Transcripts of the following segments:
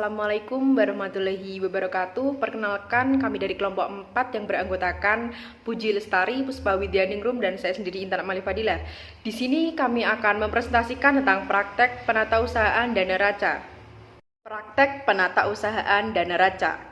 Assalamualaikum warahmatullahi wabarakatuh. Perkenalkan, kami dari kelompok 4 yang beranggotakan Puji Lestari, Puspa Widyaningrum, dan saya sendiri Intan Amali Fadilah. Di sini kami akan mempresentasikan tentang praktek penatausahaan dana raca. Praktek penatausahaan dana raca.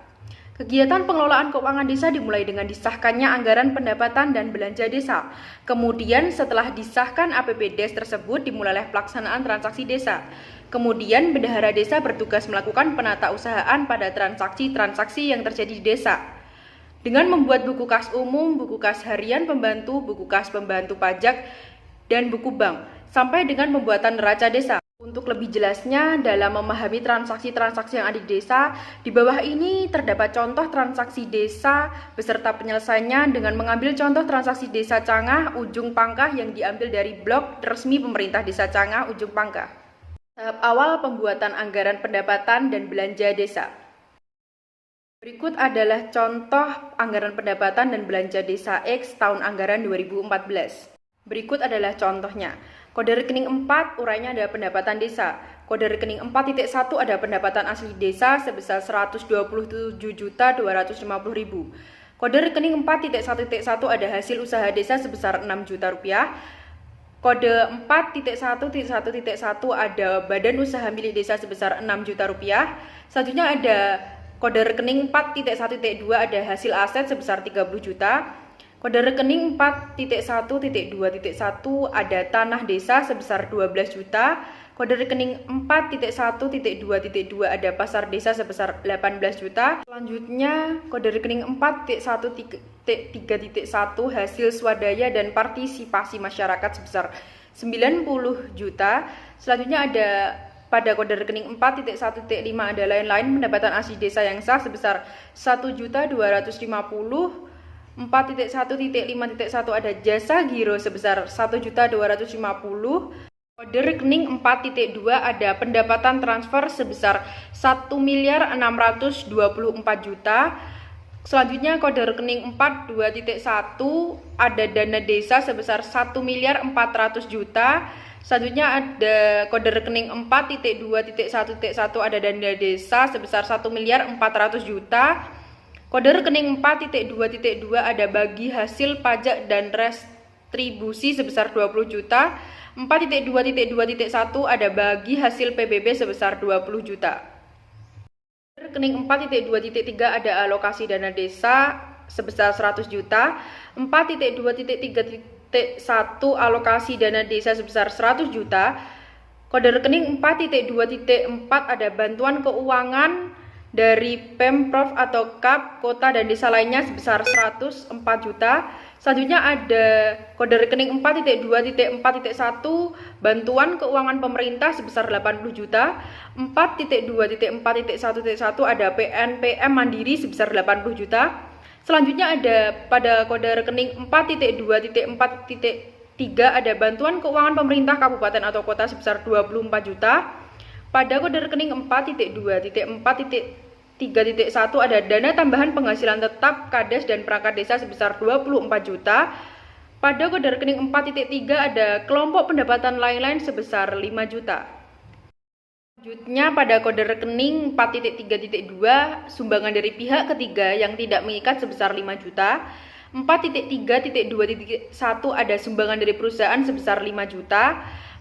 Kegiatan pengelolaan keuangan desa dimulai dengan disahkannya anggaran pendapatan dan belanja desa. Kemudian setelah disahkan APBDes tersebut dimulailah pelaksanaan transaksi desa. Kemudian bendahara desa bertugas melakukan penatausahaan pada transaksi-transaksi yang terjadi di desa. Dengan membuat buku kas umum, buku kas harian pembantu, buku kas pembantu pajak, dan buku bank, sampai dengan pembuatan neraca desa. Untuk lebih jelasnya dalam memahami transaksi-transaksi yang ada di desa, di bawah ini terdapat contoh transaksi desa beserta penyelesaiannya dengan mengambil contoh transaksi desa Cangah Ujung Pangkah yang diambil dari blog resmi pemerintah desa Cangah Ujung Pangkah. Tahap awal pembuatan anggaran pendapatan dan belanja desa. Berikut adalah contoh anggaran pendapatan dan belanja desa X tahun anggaran 2014. Berikut adalah contohnya. Kode rekening 4 urainya ada pendapatan desa. Kode rekening 4.1 ada pendapatan asli desa sebesar 127.250.000. Kode rekening 4.1.1 ada hasil usaha desa sebesar 6 juta rupiah. Kode 4.1.1.1 ada badan usaha milik desa sebesar 6 juta rupiah. Selanjutnya ada kode rekening 4.1.2 ada hasil aset sebesar 30 juta. Kode rekening 4.1.2.1 ada tanah desa sebesar 12 juta. Kode rekening 4.1.2.2 ada pasar desa sebesar 18 juta. Selanjutnya kode rekening 4.1.3.1 hasil swadaya dan partisipasi masyarakat sebesar 90 juta. Selanjutnya ada pada kode rekening 4.1.5 ada lain-lain pendapatan asli desa yang sah sebesar 1.250.000. 4.1.5.1 ada jasa giro sebesar 1.250.000. Kode rekening 4.2 ada pendapatan transfer sebesar 1.624.000.000. Selanjutnya kode rekening 4.2.1 ada dana desa sebesar 1.400.000.000. Selanjutnya ada kode rekening 4.2.1.1 ada dana desa sebesar 1.400.000.000. Kode rekening 4.2.2 ada bagi hasil pajak dan restribusi sebesar 20 juta. 4.2.2.1 ada bagi hasil PBB sebesar 20 juta. Kode rekening 4.2.3 ada alokasi dana desa sebesar 100 juta. 4.2.3.1 alokasi dana desa sebesar 100 juta. Kode rekening 4.2.4 ada bantuan keuangan dari Pemprov atau KAP, kota dan desa lainnya sebesar 104 juta. Selanjutnya ada kode rekening 4.2.4.1 bantuan keuangan pemerintah sebesar 80 juta. 4.2.4.1.1 ada PNPM Mandiri sebesar 80 juta. Selanjutnya ada pada kode rekening 4.2.4.3 ada bantuan keuangan pemerintah kabupaten atau kota sebesar 24 juta. Pada kode rekening 4.2.4.3.1 ada dana tambahan penghasilan tetap Kades dan perangkat desa sebesar 24 juta. Pada kode rekening 4.3 ada kelompok pendapatan lain-lain sebesar 5 juta. Selanjutnya pada kode rekening 4.3.2 sumbangan dari pihak ketiga yang tidak mengikat sebesar 5 juta. 4.3.2.1 ada sumbangan dari perusahaan sebesar 5 juta.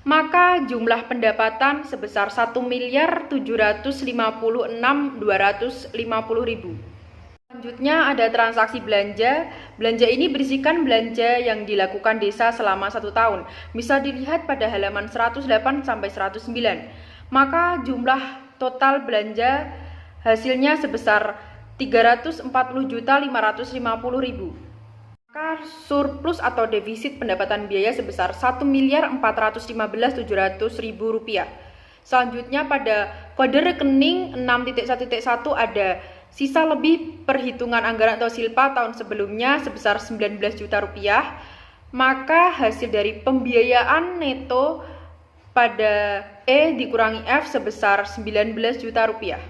Maka jumlah pendapatan sebesar 1.756.250.000. Selanjutnya ada transaksi belanja. Belanja ini berisikan belanja yang dilakukan desa selama 1 tahun. Bisa dilihat pada halaman 108 sampai 109. Maka jumlah total belanja hasilnya sebesar 340.550.000. Maka surplus atau defisit pendapatan biaya sebesar 1.415.700.000 rupiah. Selanjutnya pada kode rekening 6.1.1 ada sisa lebih perhitungan anggaran atau silpa tahun sebelumnya sebesar 19 juta rupiah. Maka hasil dari pembiayaan neto pada E dikurangi F sebesar 19 juta rupiah.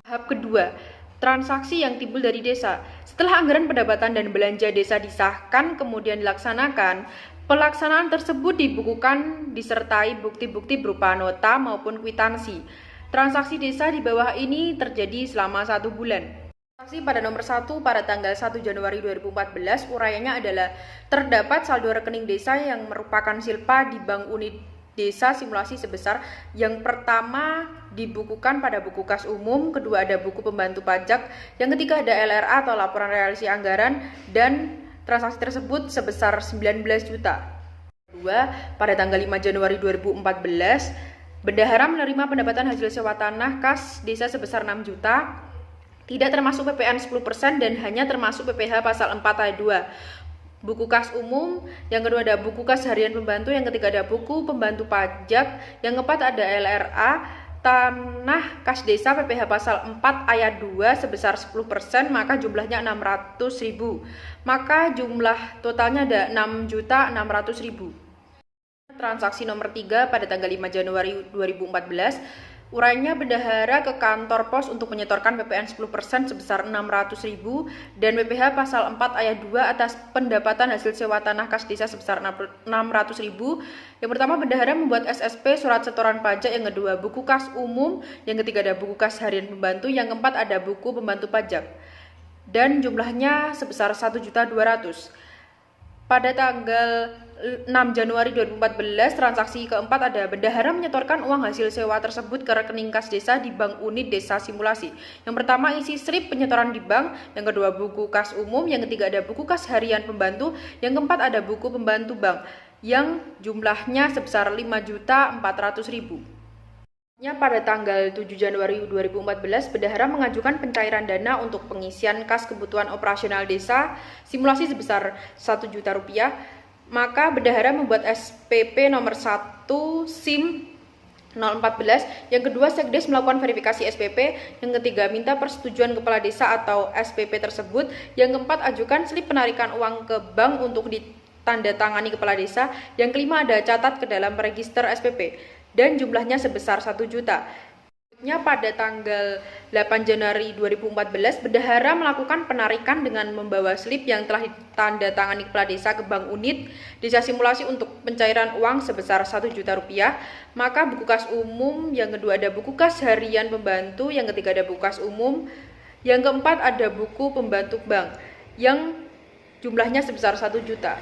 Tahap kedua, transaksi yang timbul dari desa. Setelah anggaran pendapatan dan belanja desa disahkan kemudian dilaksanakan, pelaksanaan tersebut dibukukan disertai bukti-bukti berupa nota maupun kwitansi. Transaksi desa di bawah ini terjadi selama 1 bulan. Transaksi pada nomor 1 pada tanggal 1 Januari 2014 uraiannya adalah terdapat saldo rekening desa yang merupakan silpa di Bank Unit Desa simulasi sebesar yang pertama dibukukan pada buku kas umum, kedua ada buku pembantu pajak, yang ketiga ada LRA atau laporan realisasi anggaran, dan transaksi tersebut sebesar 19 juta. Kedua, pada tanggal 5 Januari 2014 bendahara menerima pendapatan hasil sewa tanah kas desa sebesar 6 juta, tidak termasuk PPN 10% dan hanya termasuk PPh pasal 4 ayat 2. Buku kas umum, yang kedua ada buku kas harian pembantu, yang ketiga ada buku pembantu pajak, yang keempat ada LRA, tanah kas desa PPh pasal 4 ayat 2 sebesar 10%, maka jumlahnya 600.000. Maka jumlah totalnya ada 6.600.000. Transaksi nomor 3 pada tanggal 5 Januari 2014, uraiannya bendahara ke kantor pos untuk menyetorkan PPN 10% sebesar 600.000 dan PPh pasal 4 ayat 2 atas pendapatan hasil sewa tanah kas desa sebesar 600.000. Yang pertama, bendahara membuat SSP surat setoran pajak, yang kedua buku kas umum, yang ketiga ada buku kas harian pembantu, yang keempat ada buku pembantu pajak. Dan jumlahnya sebesar 1.200.000. Pada tanggal 6 Januari 2014, transaksi keempat ada bendahara menyetorkan uang hasil sewa tersebut ke rekening kas desa di Bank Unit Desa Simulasi. Yang pertama isi slip penyetoran di bank, yang kedua buku kas umum, yang ketiga ada buku kas harian pembantu, yang keempat ada buku pembantu bank, yang jumlahnya sebesar 5.400.000. Pada tanggal 7 Januari 2014, bendahara mengajukan pencairan dana untuk pengisian kas kebutuhan operasional desa simulasi sebesar 1 juta rupiah. Maka bendahara membuat SPP nomor 1 SIM 014, yang kedua Sekdes melakukan verifikasi SPP, yang ketiga minta persetujuan kepala desa atau SPP tersebut, yang keempat ajukan slip penarikan uang ke bank untuk ditandatangani kepala desa, yang kelima ada catat ke dalam register SPP, dan jumlahnya sebesar 1 juta. Pada tanggal 8 Januari 2014, bendahara melakukan penarikan dengan membawa slip yang telah ditandatangani kepala desa ke Bank Unit Desa Simulasi untuk pencairan uang sebesar 1 juta rupiah. Maka buku kas umum, yang kedua ada buku kas harian pembantu, yang ketiga ada buku kas umum, yang keempat ada buku pembantu bank, yang jumlahnya sebesar 1 juta.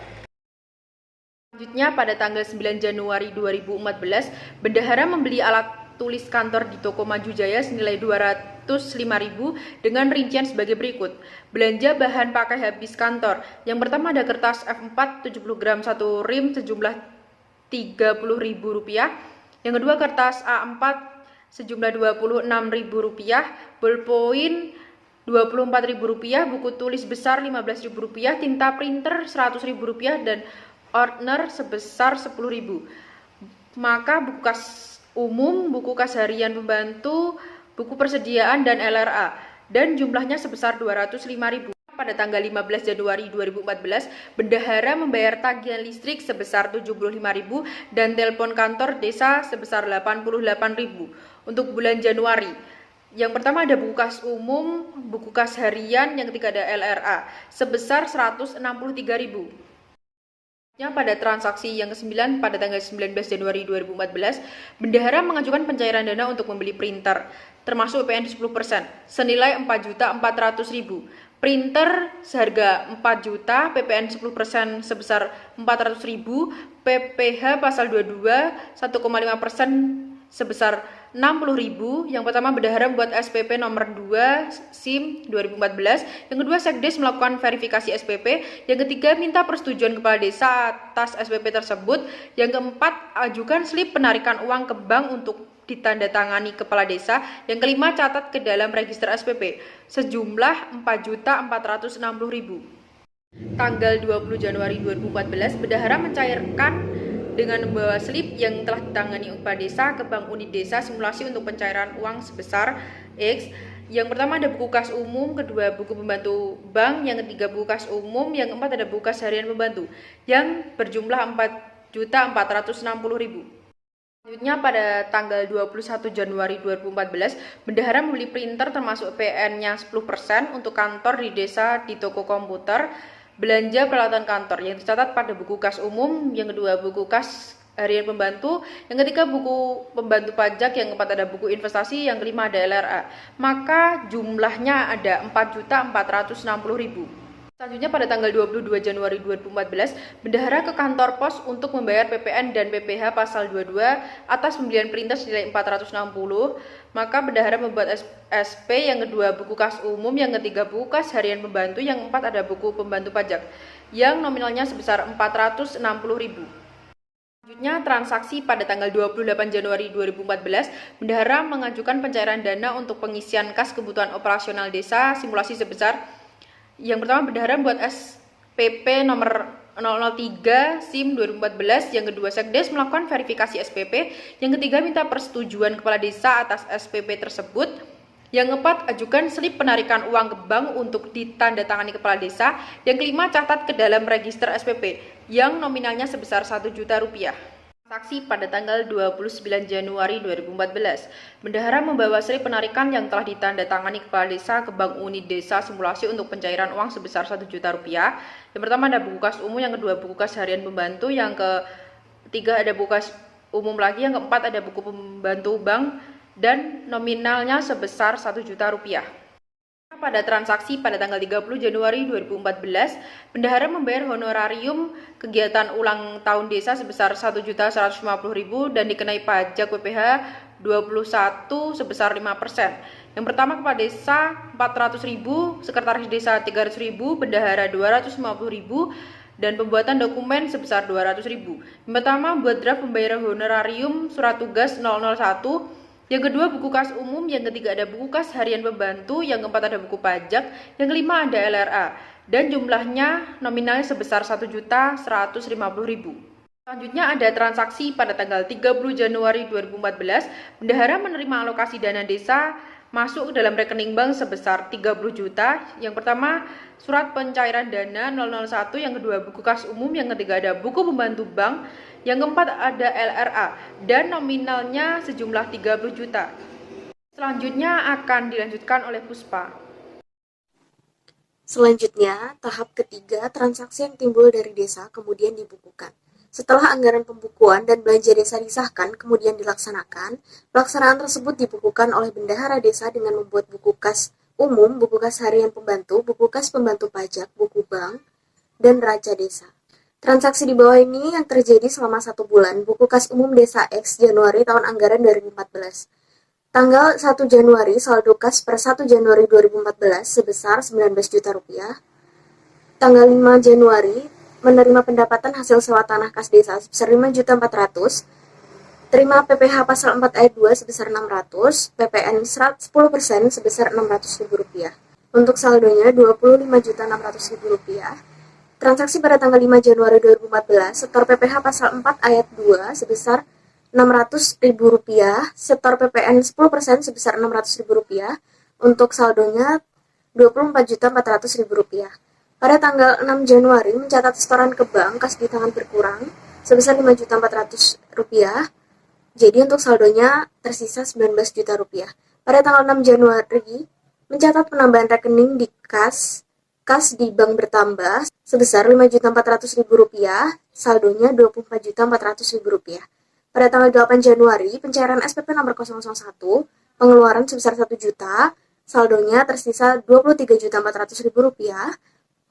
Selanjutnya pada tanggal 9 Januari 2014, bendahara membeli alat tulis kantor di toko Maju Jaya senilai 205.000 dengan rincian sebagai berikut. Belanja bahan pakai habis kantor. Yang pertama ada kertas F4 70 gram 1 rim sejumlah Rp30.000. Yang kedua kertas A4 sejumlah Rp26.000, ballpoint Rp24.000, buku tulis besar Rp15.000, tinta printer Rp100.000 dan ordner sebesar Rp10.000. Maka buku kas umum, buku kas harian pembantu, buku persediaan dan LRA, dan jumlahnya sebesar Rp205.000. Pada tanggal 15 Januari 2014, bendahara membayar tagihan listrik sebesar Rp75.000 dan telepon kantor desa sebesar Rp88.000 untuk bulan Januari. Yang pertama ada buku kas umum, buku kas harian, yang ketiga ada LRA sebesar Rp163.000. Pada transaksi yang ke-9 pada tanggal 19 Januari 2014, bendahara mengajukan pencairan dana untuk membeli printer termasuk PPN 10% senilai Rp4.400.000. Printer seharga 4 juta, PPN 10% sebesar Rp400.000, PPh pasal 22 1,5% sebesar Rp60.000. Yang pertama bendahara membuat SPP nomor 2 SIM 2014, yang kedua Sekdes melakukan verifikasi SPP, yang ketiga minta persetujuan kepala desa atas SPP tersebut, yang keempat ajukan slip penarikan uang ke bank untuk ditandatangani kepala desa, yang kelima catat ke dalam register SPP sejumlah Rp4.460.000. Tanggal 20 Januari 2014, bendahara mencairkan dengan membawa slip yang telah ditangani kepala desa ke Bank Unit Desa Simulasi untuk pencairan uang sebesar X. Yang pertama ada buku kas umum, kedua buku pembantu bank, yang ketiga buku kas umum, yang keempat ada buku kas harian pembantu yang berjumlah Rp4.460.000. Selanjutnya pada tanggal 21 Januari 2014, bendahara membeli printer termasuk PN-nya 10% untuk kantor di desa di toko komputer. Belanja peralatan kantor yang tercatat pada buku kas umum, yang kedua buku kas harian pembantu, yang ketiga buku pembantu pajak, yang keempat ada buku investasi, yang kelima ada LRA. Maka jumlahnya ada 4.460.000. Selanjutnya pada tanggal 22 Januari 2014, bendahara ke kantor pos untuk membayar PPN dan PPh pasal 22 atas pembelian perintah senilai 460. Maka bendahara membuat SP, yang kedua buku kas umum, yang ketiga buku kas harian pembantu, yang keempat ada buku pembantu pajak yang nominalnya sebesar 460.000. Selanjutnya, transaksi pada tanggal 28 Januari 2014, bendahara mengajukan pencairan dana untuk pengisian kas kebutuhan operasional desa simulasi sebesar, yang pertama bendahara membuat SPP nomor 003 SIM 2014, yang kedua Sekdes melakukan verifikasi SPP, yang ketiga minta persetujuan kepala desa atas SPP tersebut, yang keempat ajukan slip penarikan uang ke bank untuk ditandatangani kepala desa, yang kelima catat ke dalam register SPP yang nominalnya sebesar 1 juta rupiah. Transaksi pada tanggal 29 Januari 2014, bendahara membawa slip penarikan yang telah ditandatangani kepala desa ke Bank Unit Desa simulasi untuk pencairan uang sebesar 1 juta rupiah. Yang pertama ada buku kas umum, yang kedua buku kas harian pembantu, yang ketiga ada buku kas umum lagi, yang keempat ada buku pembantu bank dan nominalnya sebesar 1 juta rupiah. Pada transaksi pada tanggal 30 Januari 2014, bendahara membayar honorarium kegiatan ulang tahun desa sebesar 1.150.000 dan dikenai pajak PPh 21 sebesar 5%. Yang pertama kepala desa 400.000, sekretaris desa 300.000, bendahara 250.000 dan pembuatan dokumen sebesar 200.000. Yang pertama buat draft pembayaran honorarium surat tugas 001, yang kedua buku kas umum, yang ketiga ada buku kas harian pembantu, yang keempat ada buku pajak, yang kelima ada LRA dan jumlahnya nominalnya sebesar 1.150.000. Selanjutnya ada transaksi pada tanggal 30 Januari 2014, bendahara menerima alokasi dana desa masuk ke dalam rekening bank sebesar 30 juta. Yang pertama surat pencairan dana 001, yang kedua buku kas umum, yang ketiga ada buku pembantu bank, yang keempat ada LRA dan nominalnya sejumlah 30 juta. Selanjutnya akan dilanjutkan oleh Puspa. Selanjutnya, tahap ketiga, transaksi yang timbul dari desa kemudian dibukukan. Setelah anggaran pembukuan dan belanja desa disahkan kemudian dilaksanakan, pelaksanaan tersebut dibukukan oleh bendahara desa dengan membuat buku kas umum, buku kas harian pembantu, buku kas pembantu pajak, buku bank, dan raca desa. Transaksi di bawah ini yang terjadi selama 1 bulan. Buku kas umum desa X Januari tahun anggaran 2014. Tanggal 1 Januari saldo kas per 1 Januari 2014 sebesar 19 juta rupiah. Tanggal 5 Januari menerima pendapatan hasil sewa tanah kas desa sebesar 5.400.000. Terima PPh pasal 4 ayat 2 sebesar 600, PPN 10% sebesar 600.000 rupiah. Untuk saldonya 25.600.000 rupiah. Transaksi pada tanggal 5 Januari 2014, setor PPh pasal 4 ayat 2 sebesar 600.000 rupiah, setor PPN 10% sebesar 600.000 rupiah, untuk saldonya 24.400.000 rupiah. Pada tanggal 6 Januari mencatat setoran ke bank kas di tangan berkurang sebesar 5.400.000 rupiah, jadi untuk saldonya tersisa 19 juta rupiah. Pada tanggal 6 Januari mencatat penambahan rekening di kas di bank bertambah sebesar 5.400.000 rupiah, saldonya 24.400.000 rupiah. Pada tanggal 8 Januari, pencairan SPP nomor 001, pengeluaran sebesar 1 juta, saldonya tersisa 23.400.000 rupiah.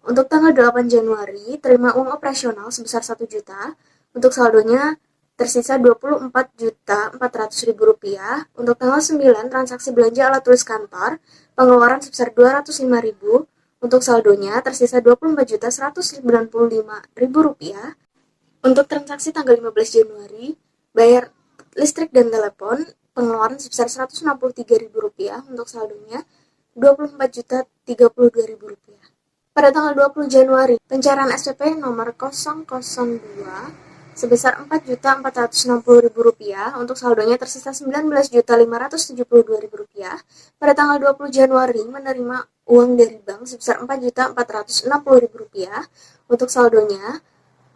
Untuk tanggal 8 Januari, terima uang operasional sebesar 1 juta, untuk saldonya tersisa 24.400.000 rupiah. Untuk tanggal 9, transaksi belanja alat tulis kantor, pengeluaran sebesar 205.000, untuk saldonya tersisa 24.195.000 rupiah. Untuk transaksi tanggal 15 Januari, bayar listrik dan telepon, pengeluaran sebesar 163.000 rupiah, untuk saldonya 24.032.000 rupiah. Pada tanggal 20 Januari, pencairan SPP nomor 002 sebesar 4.460.000 rupiah, untuk saldonya tersisa 19.572.000 rupiah. Pada tanggal 20 Januari menerima uang dari bank sebesar 4.460.000 rupiah, untuk saldonya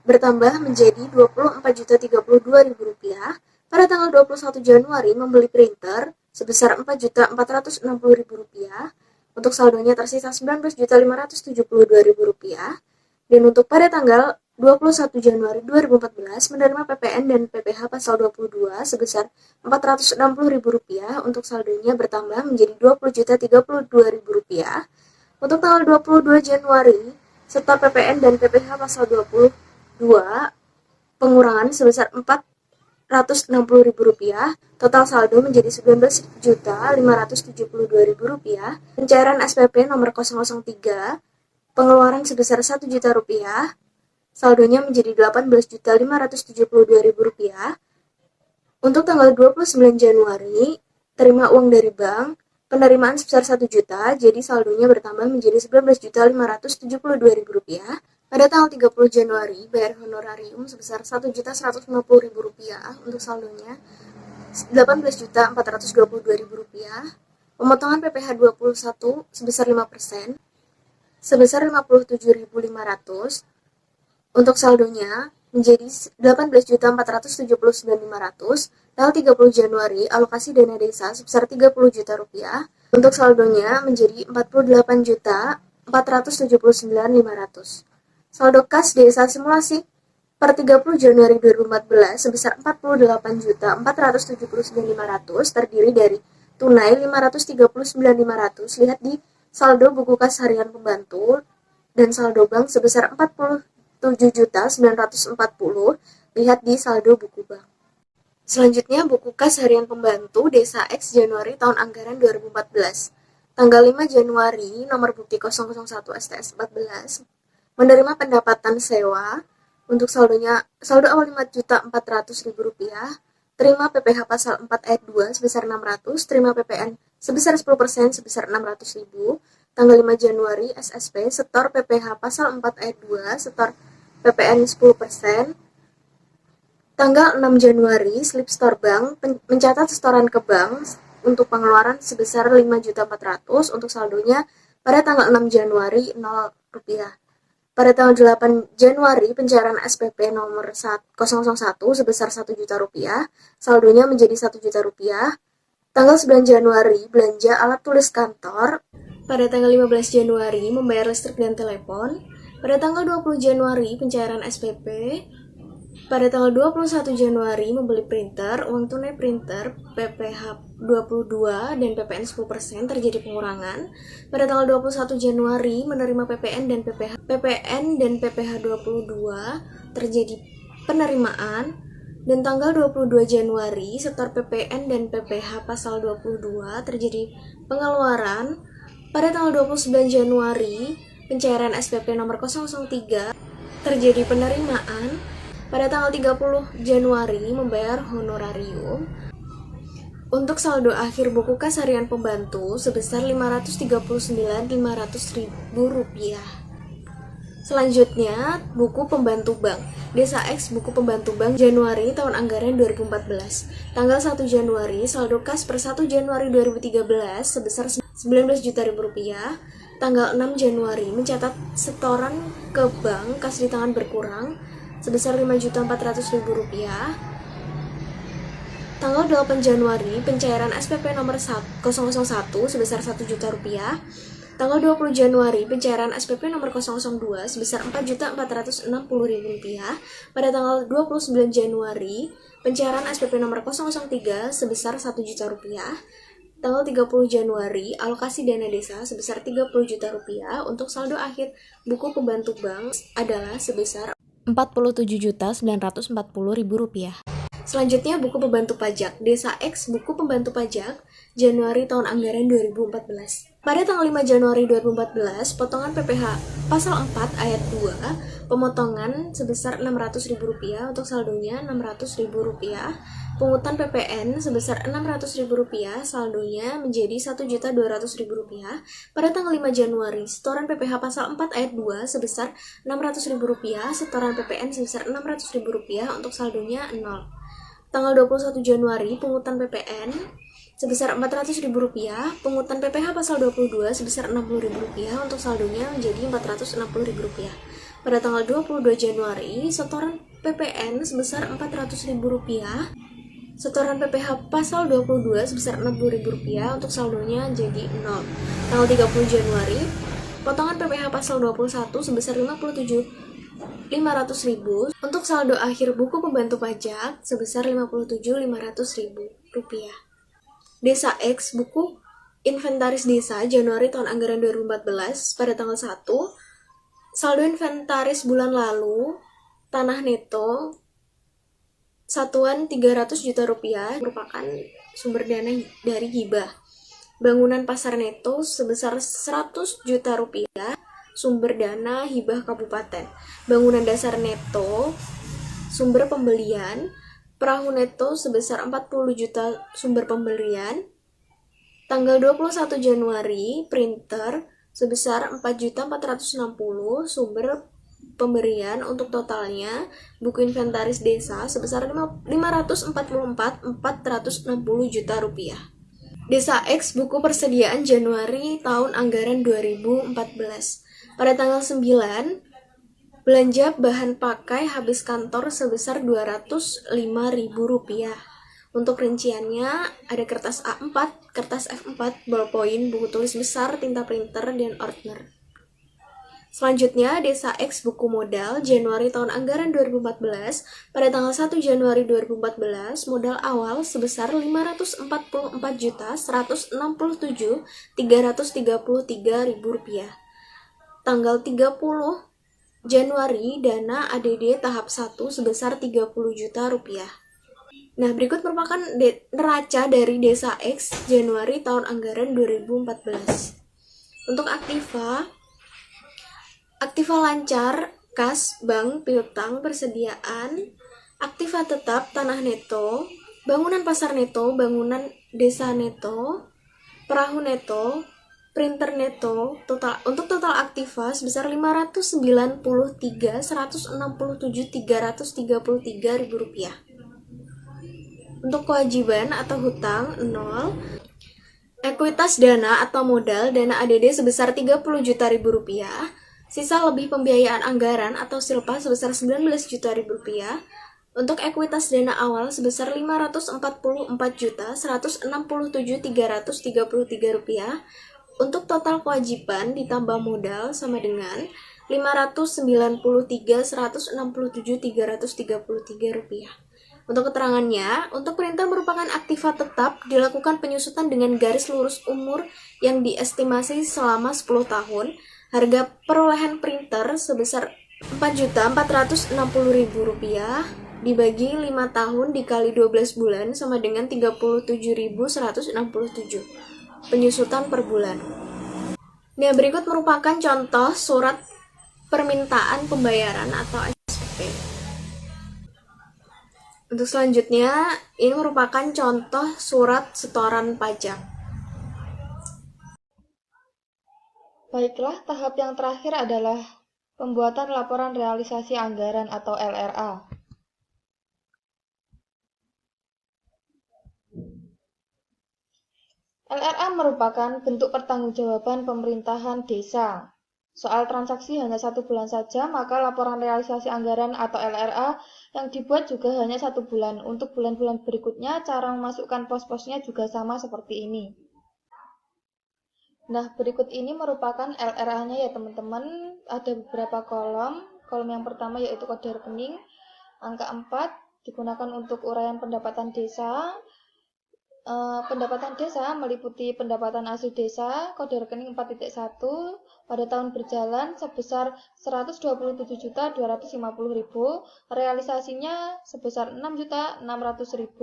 bertambah menjadi 24.032.000 rupiah. Pada tanggal 21 Januari membeli printer sebesar 4.460.000 rupiah, untuk saldonya tersisa 19.572.000 rupiah. Dan untuk pada tanggal 21 Januari 2014 menerima PPN dan PPh pasal 22 sebesar Rp460.000 untuk saldonya bertambah menjadi Rp20.032.000. Untuk tanggal 22 Januari, setor PPN dan PPh pasal 22 pengurangan sebesar Rp460.000, total saldo menjadi Rp19.572.000. Pencairan SPP nomor 003, pengeluaran sebesar Rp1.000.000, saldonya menjadi Rp18.572.000. Untuk tanggal 29 Januari, terima uang dari bank, penerimaan sebesar 1 juta, jadi saldonya bertambah menjadi Rp19.572.000. Pada tanggal 30 Januari, bayar honorarium sebesar Rp1.150.000 untuk saldonya Rp18.422.000. Pemotongan PPh 21 sebesar 5%, sebesar Rp57.500. Untuk saldonya menjadi Rp18.479.500. Tanggal 30 Januari, alokasi dana desa sebesar Rp30 juta. Untuk saldonya menjadi Rp49.479.500. Saldo kas desa simulasi per 30 Januari 2014 sebesar Rp40.800.479.500 terdiri dari tunai Rp539.500. Lihat di saldo buku kas harian pembantu dan saldo bank sebesar Rp47.940. Lihat di saldo buku bank. Selanjutnya buku kas harian pembantu Desa X Januari tahun anggaran 2014. Tanggal 5 Januari nomor bukti 001 STS 14 menerima pendapatan sewa untuk saldo awal Rp5.400.000, terima PPh pasal 4 ayat 2 sebesar 600, terima PPN sebesar 10% sebesar 600.000. Tanggal 5 Januari SSP setor PPh pasal 4 ayat 2 setor PPN 10%. Tanggal 6 Januari slip store bank mencatat setoran ke bank untuk pengeluaran sebesar Rp5.400.000 untuk saldonya pada tanggal 6 Januari Rp0. Pada tanggal 8 Januari, pencairan SPP nomor 001 sebesar Rp1 juta, saldonya menjadi Rp1 juta. Tanggal 9 Januari, belanja alat tulis kantor. Pada tanggal 15 Januari, membayar listrik dan telepon. Pada tanggal 20 Januari, pencairan SPP. Pada tanggal 21 Januari, membeli printer, uang tunai printer, PPh 22 dan PPN 10% terjadi pengurangan. Pada tanggal 21 Januari, menerima PPN dan PPh 22 terjadi penerimaan. Dan tanggal 22 Januari, setor PPN dan PPh pasal 22 terjadi pengeluaran. Pada tanggal 29 Januari, pencairan SPP nomor 003 terjadi penerimaan. Pada tanggal 30 Januari, membayar honorarium. Untuk saldo akhir buku kas harian pembantu sebesar Rp539.500.000. Selanjutnya, buku pembantu bank. Desa X buku pembantu bank Januari tahun anggaran 2014. Tanggal 1 Januari, saldo kas per 1 Januari 2013 sebesar Rp19 juta. Tanggal 6 Januari, mencatat setoran ke bank kas di tangan berkurang sebesar Rp5.400.000. Tanggal 8 Januari, pencairan SPP nomor 001 sebesar Rp1 juta. Tanggal 20 Januari, pencairan SPP nomor 002 sebesar Rp4.460.000. Pada tanggal 29 Januari, pencairan SPP nomor 003 sebesar Rp1 juta. Tanggal 30 Januari, alokasi dana desa sebesar Rp30 juta. Untuk saldo akhir buku pembantu bank adalah sebesar Rp47.940.000. Selanjutnya, buku pembantu pajak. Desa X buku pembantu pajak Januari tahun anggaran 2014. Pada tanggal 5 Januari 2014, potongan PPh pasal 4 ayat 2, pemotongan sebesar Rp600.000 untuk saldonya Rp600.000. Pungutan PPN sebesar Rp600.000, saldonya menjadi Rp1.200.000. Pada tanggal 5 Januari, setoran PPh pasal 4 ayat 2 sebesar Rp600.000, setoran PPN sebesar Rp600.000 untuk saldonya 0. Tanggal 21 Januari, pungutan PPN sebesar Rp400.000, pungutan PPh pasal 22 sebesar Rp60.000 untuk saldonya menjadi Rp460.000. Pada tanggal 22 Januari, setoran PPN sebesar Rp400.000, setoran PPh pasal 22 sebesar Rp60.000 untuk saldonya jadi 0. Tanggal 30 Januari, potongan PPh pasal 21 sebesar Rp57.000 Rp500.000 untuk saldo akhir buku pembantu pajak sebesar Rp57.500.000. Desa X buku inventaris desa Januari tahun anggaran 2014 pada tanggal 1, saldo inventaris bulan lalu, tanah neto satuan Rp300 juta merupakan sumber dana dari hibah. Bangunan pasar neto sebesar Rp100 juta sumber dana hibah kabupaten. Bangunan dasar neto sumber pembelian. Perahu neto sebesar 40 juta sumber pembelian. Tanggal 21 Januari, printer sebesar 4.460 sumber pemberian. Untuk totalnya, buku inventaris desa sebesar Rp544.460 juta. Desa X buku persediaan Januari tahun anggaran 2014. Pada tanggal 9, belanja bahan pakai habis kantor sebesar Rp205.000. Untuk rinciannya ada kertas A4, kertas F4, ballpoint, buku tulis besar, tinta printer, dan ordner. Selanjutnya, Desa X buku modal Januari tahun anggaran 2014. Pada tanggal 1 Januari 2014, modal awal sebesar Rp544.363.333. Tanggal 30 Januari, dana ADD tahap 1 sebesar Rp30 juta. Nah, berikut merupakan neraca dari Desa X Januari tahun anggaran 2014. Untuk aktiva lancar, kas, bank, piutang, persediaan, aktiva tetap, tanah neto, bangunan pasar neto, bangunan desa neto, perahu neto, printer neto, untuk total aktiva sebesar Rp593.167.333. Untuk kewajiban atau hutang 0. Ekuitas dana atau modal dana ADD sebesar Rp30 juta. Sisa lebih pembiayaan anggaran atau silpa sebesar Rp19 juta. Untuk ekuitas dana awal sebesar Rp544.167.333. Untuk total kewajiban ditambah modal sama dengan Rp593.167.333. Untuk keterangannya, untuk printer merupakan aktiva tetap dilakukan penyusutan dengan garis lurus umur yang diestimasi selama 10 tahun. Harga perolehan printer sebesar Rp4.460.000 dibagi 5 tahun dikali 12 bulan sama dengan 37.167. Penyusutan per bulan. Nah, berikut merupakan contoh surat permintaan pembayaran atau SPP. Untuk selanjutnya, ini merupakan contoh surat setoran pajak. Baiklah, tahap yang terakhir adalah pembuatan laporan realisasi anggaran atau LRA. LRA merupakan bentuk pertanggungjawaban pemerintahan desa. Soal transaksi hanya 1 bulan saja, maka laporan realisasi anggaran atau LRA yang dibuat juga hanya 1 bulan. Untuk bulan-bulan berikutnya, cara memasukkan pos-posnya juga sama seperti ini. Nah, berikut ini merupakan LRA-nya ya teman-teman. Ada beberapa kolom. Kolom yang pertama yaitu kode rekening. Angka 4 digunakan untuk uraian pendapatan desa. Pendapatan desa meliputi pendapatan asli desa, kode rekening 4.1 pada tahun berjalan sebesar Rp127.250.000, realisasinya sebesar Rp6.600.000,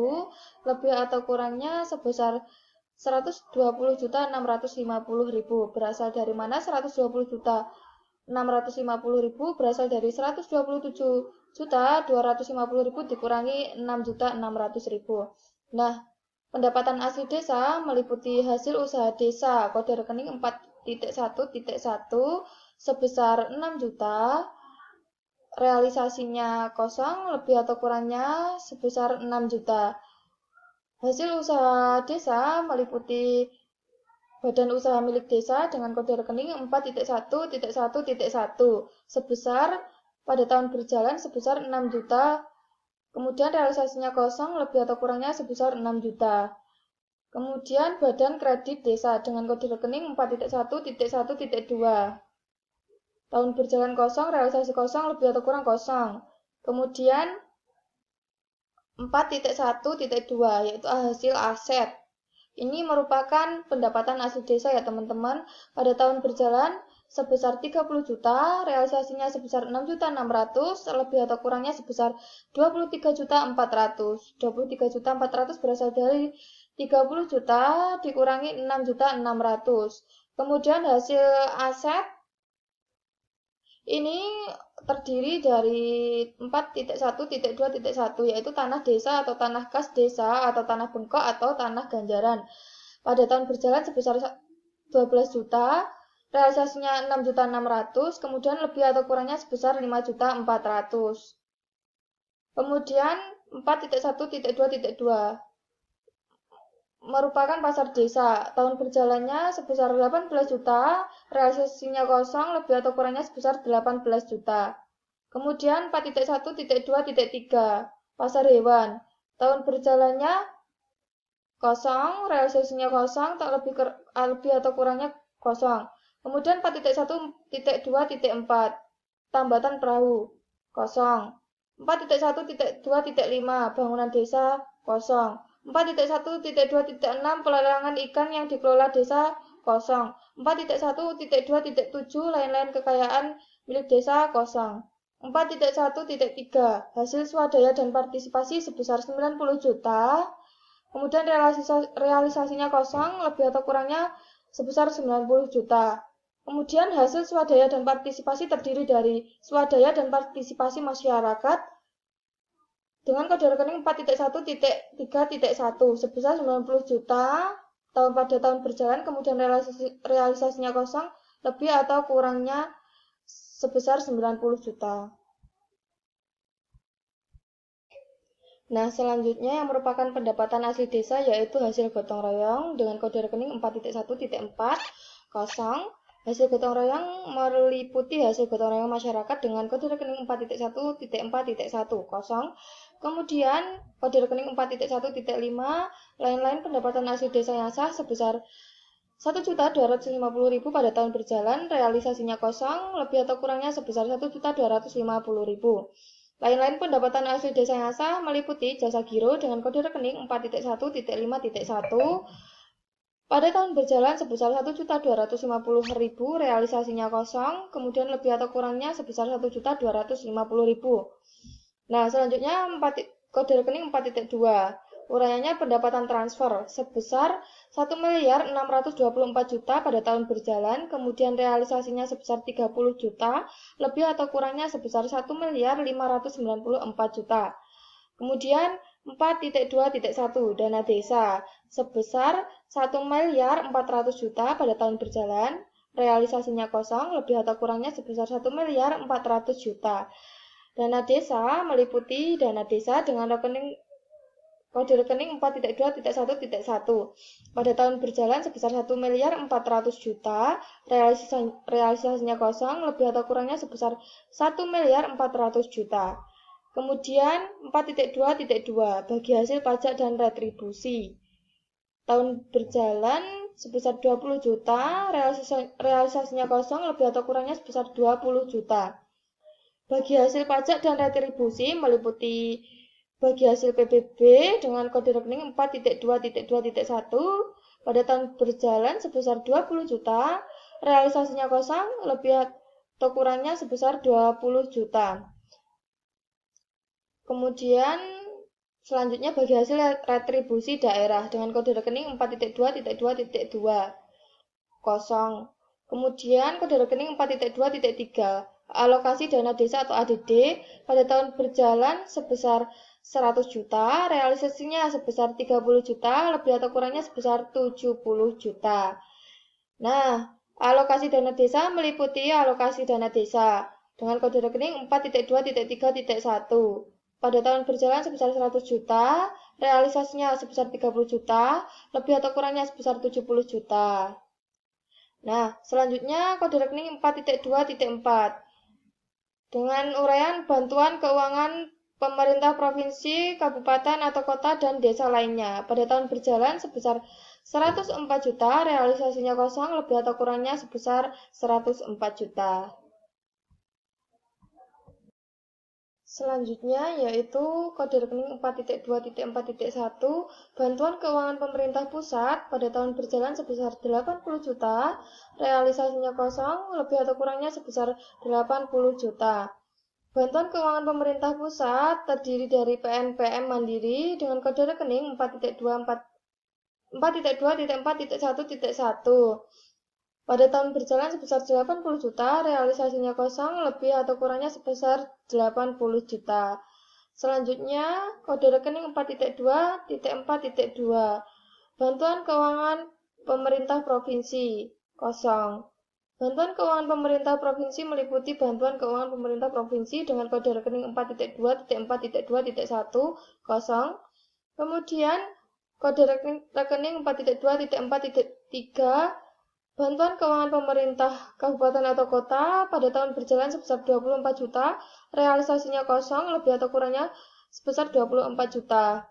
lebih atau kurangnya sebesar Rp120.650.000. Berasal dari mana Rp120.650.000? Berasal dari Rp127.250.000 dikurangi Rp6.600.000. Nah, pendapatan asli desa meliputi hasil usaha desa, kode rekening 4.1.1 sebesar 6 juta, realisasinya kosong, lebih atau kurangnya sebesar 6 juta. Hasil usaha desa meliputi badan usaha milik desa dengan kode rekening 4.1.1.1 sebesar pada tahun berjalan sebesar 6 juta. Kemudian realisasinya kosong, lebih atau kurangnya sebesar 6 juta. Kemudian badan kredit desa dengan kode rekening 4.1.1.2. Tahun berjalan kosong, realisasi kosong, lebih atau kurang kosong. Kemudian 4.1.2 yaitu hasil aset. Ini merupakan pendapatan asli desa ya teman-teman. Pada tahun berjalan sebesar 30 juta, realisasinya sebesar 6.600.000, lebih atau kurangnya sebesar 23.400.000. 23.400.000 berasal dari 30 juta dikurangi 6.600.000. Kemudian hasil aset ini terdiri dari 4.1.2.1 yaitu tanah desa atau tanah kas desa atau tanah bengkok atau tanah ganjaran. Pada tahun berjalan sebesar 12 juta, realisasinya 6.600.000, kemudian lebih atau kurangnya sebesar 5.400.000. Kemudian 4.1.2.2 merupakan pasar desa. Tahun berjalannya sebesar 18 juta, realisasinya kosong, lebih atau kurangnya sebesar 18 juta. Kemudian 4.1.2.3 pasar hewan. Tahun berjalannya kosong, realisasinya kosong, tak lebih atau kurangnya kosong. Kemudian 4.1.2.4 tambatan perahu kosong. 4.1.2.5 bangunan desa kosong. 4.1.2.6 pelelangan ikan yang dikelola desa kosong. 4.1.2.7 lain-lain kekayaan milik desa kosong. 4.1.3 hasil swadaya dan partisipasi sebesar 90 juta. Kemudian realisasinya kosong, lebih atau kurangnya sebesar 90 juta. Kemudian hasil swadaya dan partisipasi terdiri dari swadaya dan partisipasi masyarakat dengan kode rekening 4.1.3.1 sebesar 90 juta pada tahun berjalan, kemudian realisasinya kosong, lebih atau kurangnya sebesar 90 juta. Nah, selanjutnya yang merupakan pendapatan asli desa yaitu hasil gotong royong dengan kode rekening 4.1.4 kosong. Hasil gotong royong meliputi hasil gotong royong masyarakat dengan kode rekening 4.1.4.1 kosong. Kemudian kode rekening 4.1.5 lain-lain pendapatan asli desa yang sah sebesar 1.250.000 pada tahun berjalan, realisasinya kosong, lebih atau kurangnya sebesar 1.250.000. Lain-lain pendapatan asli desa yang sah meliputi jasa giro dengan kode rekening 4.1.5.1 pada tahun berjalan sebesar 1.250.000, realisasinya kosong, kemudian lebih atau kurangnya sebesar 1.250.000. Nah, selanjutnya kode rekening 4.2. Uraiannya pendapatan transfer sebesar 1.624.000.000 pada tahun berjalan, kemudian realisasinya sebesar 30 juta, lebih atau kurangnya sebesar 1.594.000.000. Kemudian 4.2.1 dana desa sebesar 1.400.000.000 pada tahun berjalan, realisasinya kosong, lebih atau kurangnya sebesar 1.400.000.000. Dana desa meliputi dana desa dengan kode rekening 4.2.1.1 pada tahun berjalan sebesar 1.400.000.000, realisasinya kosong, lebih atau kurangnya sebesar 1.400.000.000. Kemudian 4.2.2 bagi hasil pajak dan retribusi. Tahun berjalan sebesar 20 juta, realisasinya kosong, lebih atau kurangnya sebesar 20 juta. Bagi hasil pajak dan retribusi meliputi bagi hasil PBB dengan kode rekening 4.2.2.1 pada tahun berjalan sebesar 20 juta, realisasinya kosong, lebih atau kurangnya sebesar 20 juta. Kemudian selanjutnya bagi hasil retribusi daerah dengan kode rekening 4.2.2.2 kosong. Kemudian kode rekening 4.2.3 alokasi dana desa atau ADD pada tahun berjalan sebesar 100 juta, realisasinya sebesar 30 juta, lebih atau kurangnya sebesar 70 juta. Nah, alokasi dana desa meliputi alokasi dana desa dengan kode rekening 4.2.3.1 pada tahun berjalan sebesar 100 juta, realisasinya sebesar 30 juta, lebih atau kurangnya sebesar 70 juta. Nah, selanjutnya kode rekening 4.2.4 dengan uraian bantuan keuangan pemerintah provinsi, kabupaten atau kota dan desa lainnya pada tahun berjalan sebesar 104 juta, realisasinya kosong, lebih atau kurangnya sebesar 104 juta. Selanjutnya yaitu kode rekening 4.2.4.1 bantuan keuangan pemerintah pusat pada tahun berjalan sebesar 80 juta, realisasinya kosong, lebih atau kurangnya sebesar 80 juta. Bantuan keuangan pemerintah pusat terdiri dari PNPM Mandiri dengan kode rekening 4.2.4.1.1 pada tahun berjalan sebesar 80 juta, realisasinya kosong, lebih atau kurangnya sebesar 80 juta. Selanjutnya, kode rekening 4.2.4.2 bantuan keuangan pemerintah provinsi, kosong. Bantuan keuangan pemerintah provinsi meliputi bantuan keuangan pemerintah provinsi dengan kode rekening 4.2.4.2.1, kosong. Kemudian, kode rekening 4.2.4.3 bantuan keuangan pemerintah kabupaten atau kota pada tahun berjalan sebesar 24 juta, realisasinya kosong, lebih atau kurangnya sebesar 24 juta.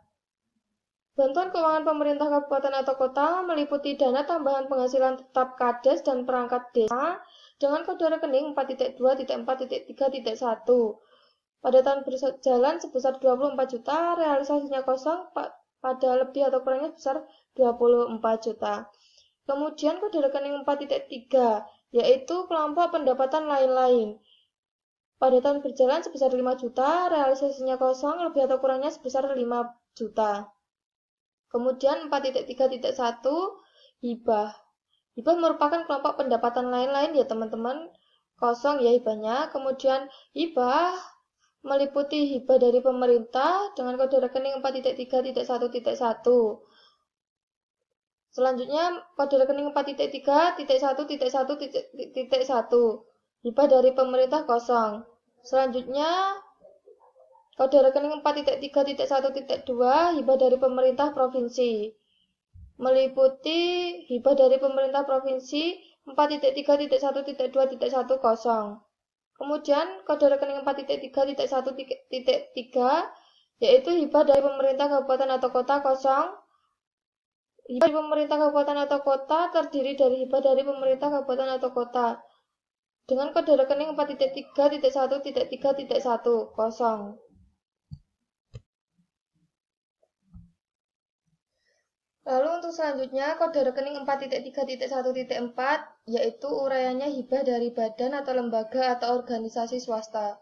Bantuan keuangan pemerintah kabupaten atau kota meliputi dana tambahan penghasilan tetap Kades dan perangkat desa dengan kode rekening 4.2.4.3.1 pada tahun berjalan sebesar 24 juta, realisasinya kosong pada lebih atau kurangnya sebesar 24 juta. Kemudian kode rekening 4.3 yaitu kelompok pendapatan lain-lain. Pada tahun berjalan sebesar 5 juta, realisasinya kosong, lebih atau kurangnya sebesar 5 juta. Kemudian 4.3.1 hibah. Hibah merupakan kelompok pendapatan lain-lain ya teman-teman, kosong ya hibahnya. Kemudian hibah meliputi hibah dari pemerintah dengan kode rekening 4.3.1.1. Selanjutnya, kode rekening 4.3.1.1.1 hibah dari pemerintah kosong. Selanjutnya, kode rekening 4.3.1.2 hibah dari pemerintah provinsi. Meliputi hibah dari pemerintah provinsi 4.3.1.2.1 kosong. Kemudian, kode rekening 4.3.1.3 yaitu hibah dari pemerintah kabupaten atau kota kosong. Hibah dari pemerintah kabupaten atau kota terdiri dari hibah dari pemerintah kabupaten atau kota dengan kode rekening 4.3.1.3.1 kosong. Lalu untuk selanjutnya kode rekening 4.3.1.4 yaitu uraiannya hibah dari badan atau lembaga atau organisasi swasta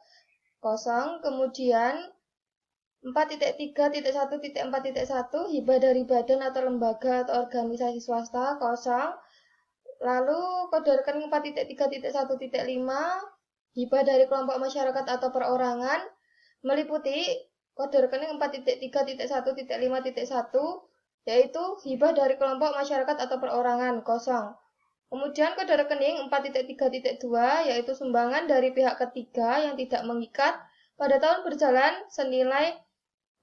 kosong. Kemudian 4.3.1.4.1 hibah dari badan atau lembaga atau organisasi swasta kosong. Lalu kode rekening 4.3.1.5 hibah dari kelompok masyarakat atau perorangan meliputi kode rekening 4.3.1.5.1 yaitu hibah dari kelompok masyarakat atau perorangan kosong. Kemudian kode rekening 4.3.2 yaitu sumbangan dari pihak ketiga yang tidak mengikat pada tahun berjalan senilai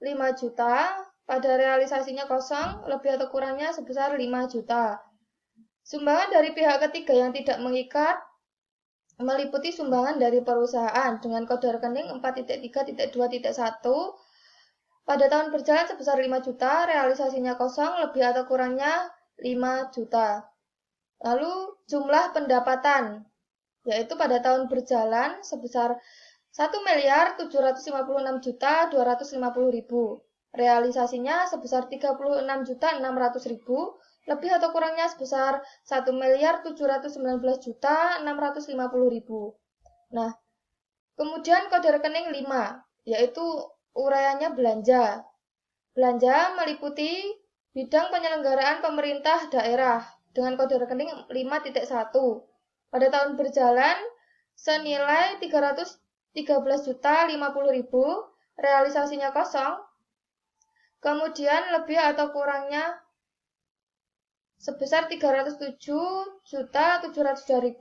5 juta, pada realisasinya kosong, lebih atau kurangnya sebesar 5 juta. Sumbangan dari pihak ketiga yang tidak mengikat meliputi sumbangan dari perusahaan dengan kode rekening 4.3.2.1 pada tahun berjalan sebesar 5 juta, realisasinya kosong, lebih atau kurangnya 5 juta. Lalu jumlah pendapatan, yaitu pada tahun berjalan sebesar 1.756.250.000, realisasinya sebesar 36.600.000, lebih atau kurangnya sebesar 1.719.650.000. Nah, kemudian kode rekening 5, yaitu uraiannya belanja. Belanja meliputi bidang penyelenggaraan pemerintah daerah dengan kode rekening 5.1 pada tahun berjalan senilai 313.050.000, realisasinya kosong. Kemudian lebih atau kurangnya sebesar 307.702.000.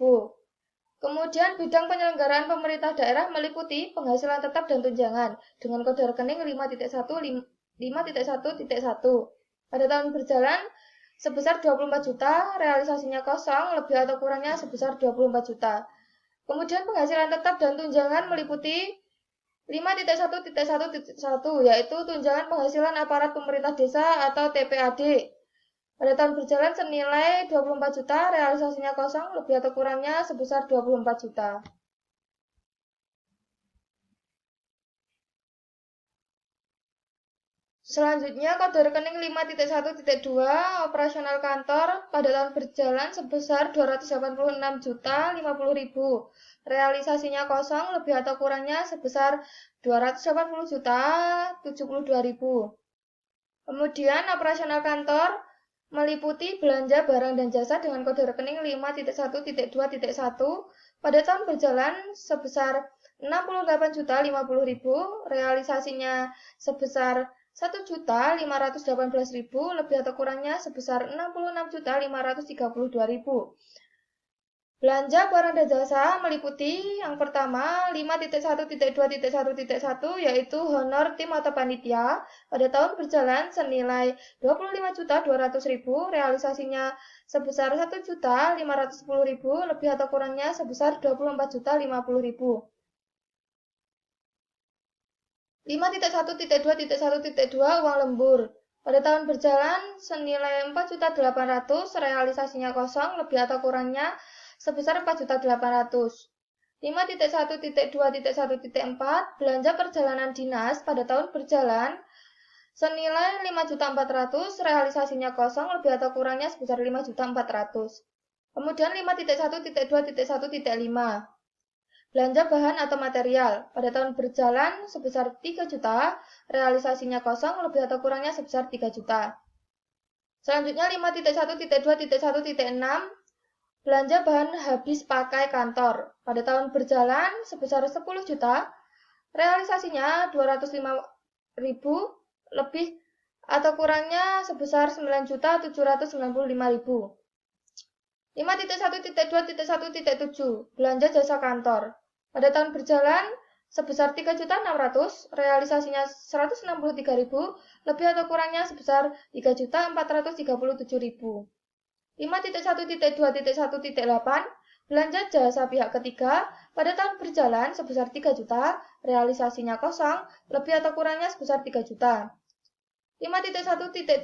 Kemudian bidang penyelenggaraan pemerintah daerah meliputi penghasilan tetap dan tunjangan dengan kode rekening 5.1 pada tahun berjalan sebesar 24 juta, realisasinya kosong, lebih atau kurangnya sebesar 24 juta. Kemudian penghasilan tetap dan tunjangan meliputi 5.1.1.1 yaitu tunjangan penghasilan aparat pemerintah desa atau TPAD. Pada tahun berjalan senilai 24 juta, realisasinya kosong, lebih atau kurangnya sebesar 24 juta. Selanjutnya, kode rekening 5.1.2 operasional kantor pada tahun berjalan sebesar 286.050.000. Realisasinya kosong lebih atau kurangnya sebesar 280.072.000. Kemudian, operasional kantor meliputi belanja barang dan jasa dengan kode rekening 5.1.2.1 pada tahun berjalan sebesar 68.050.000, realisasinya sebesar 1.518.000 lebih atau kurangnya sebesar 66.532.000. Belanja barang dan jasa meliputi yang pertama 5.1.2.1 yaitu honor tim atau panitia pada tahun berjalan senilai 25.200.000, realisasinya sebesar 1.510.000 lebih atau kurangnya sebesar 24.050.000. 5.1.2.1.2 uang lembur pada tahun berjalan senilai 4.800.000, realisasinya kosong lebih atau kurangnya sebesar 4.800.000. 5.1.2.1.4 belanja perjalanan dinas pada tahun berjalan senilai 5.400.000, realisasinya kosong lebih atau kurangnya sebesar 5.400.000. Kemudian 5.1.2.1.5 belanja bahan atau material pada tahun berjalan sebesar 3 juta, realisasinya kosong lebih atau kurangnya sebesar 3 juta. Selanjutnya 5.1.2.1.6 belanja bahan habis pakai kantor pada tahun berjalan sebesar 10 juta, realisasinya 205.000 lebih atau kurangnya sebesar 9.795.000. 5.1.2.1.7 belanja jasa kantor pada tahun berjalan sebesar 3.600.000, realisasinya 163.000 lebih atau kurangnya sebesar 3.437.000. 5.1.2.1.8 belanja jasa pihak ketiga pada tahun berjalan sebesar 3 juta, realisasinya kosong lebih atau kurangnya sebesar 3 juta. 5.1.2.1.9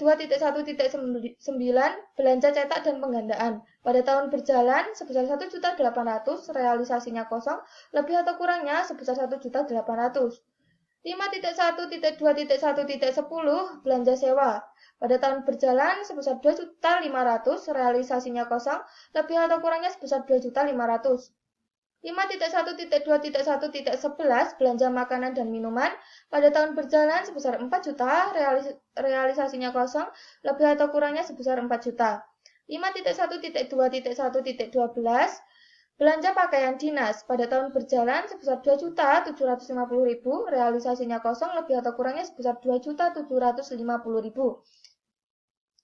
belanja cetak dan penggandaan pada tahun berjalan sebesar 1.800.000, realisasinya kosong lebih atau kurangnya sebesar 1.800.000. 5.1.2.1.10 belanja sewa pada tahun berjalan sebesar 2.500.000, realisasinya kosong lebih atau kurangnya sebesar 2.500.000. 5.1.2.1.11 belanja makanan dan minuman pada tahun berjalan sebesar 4 juta, realisasinya kosong, lebih atau kurangnya sebesar 4 juta. 5.1.2.1.12 belanja pakaian dinas pada tahun berjalan sebesar 2.750.000, realisasinya kosong, lebih atau kurangnya sebesar 2.750.000.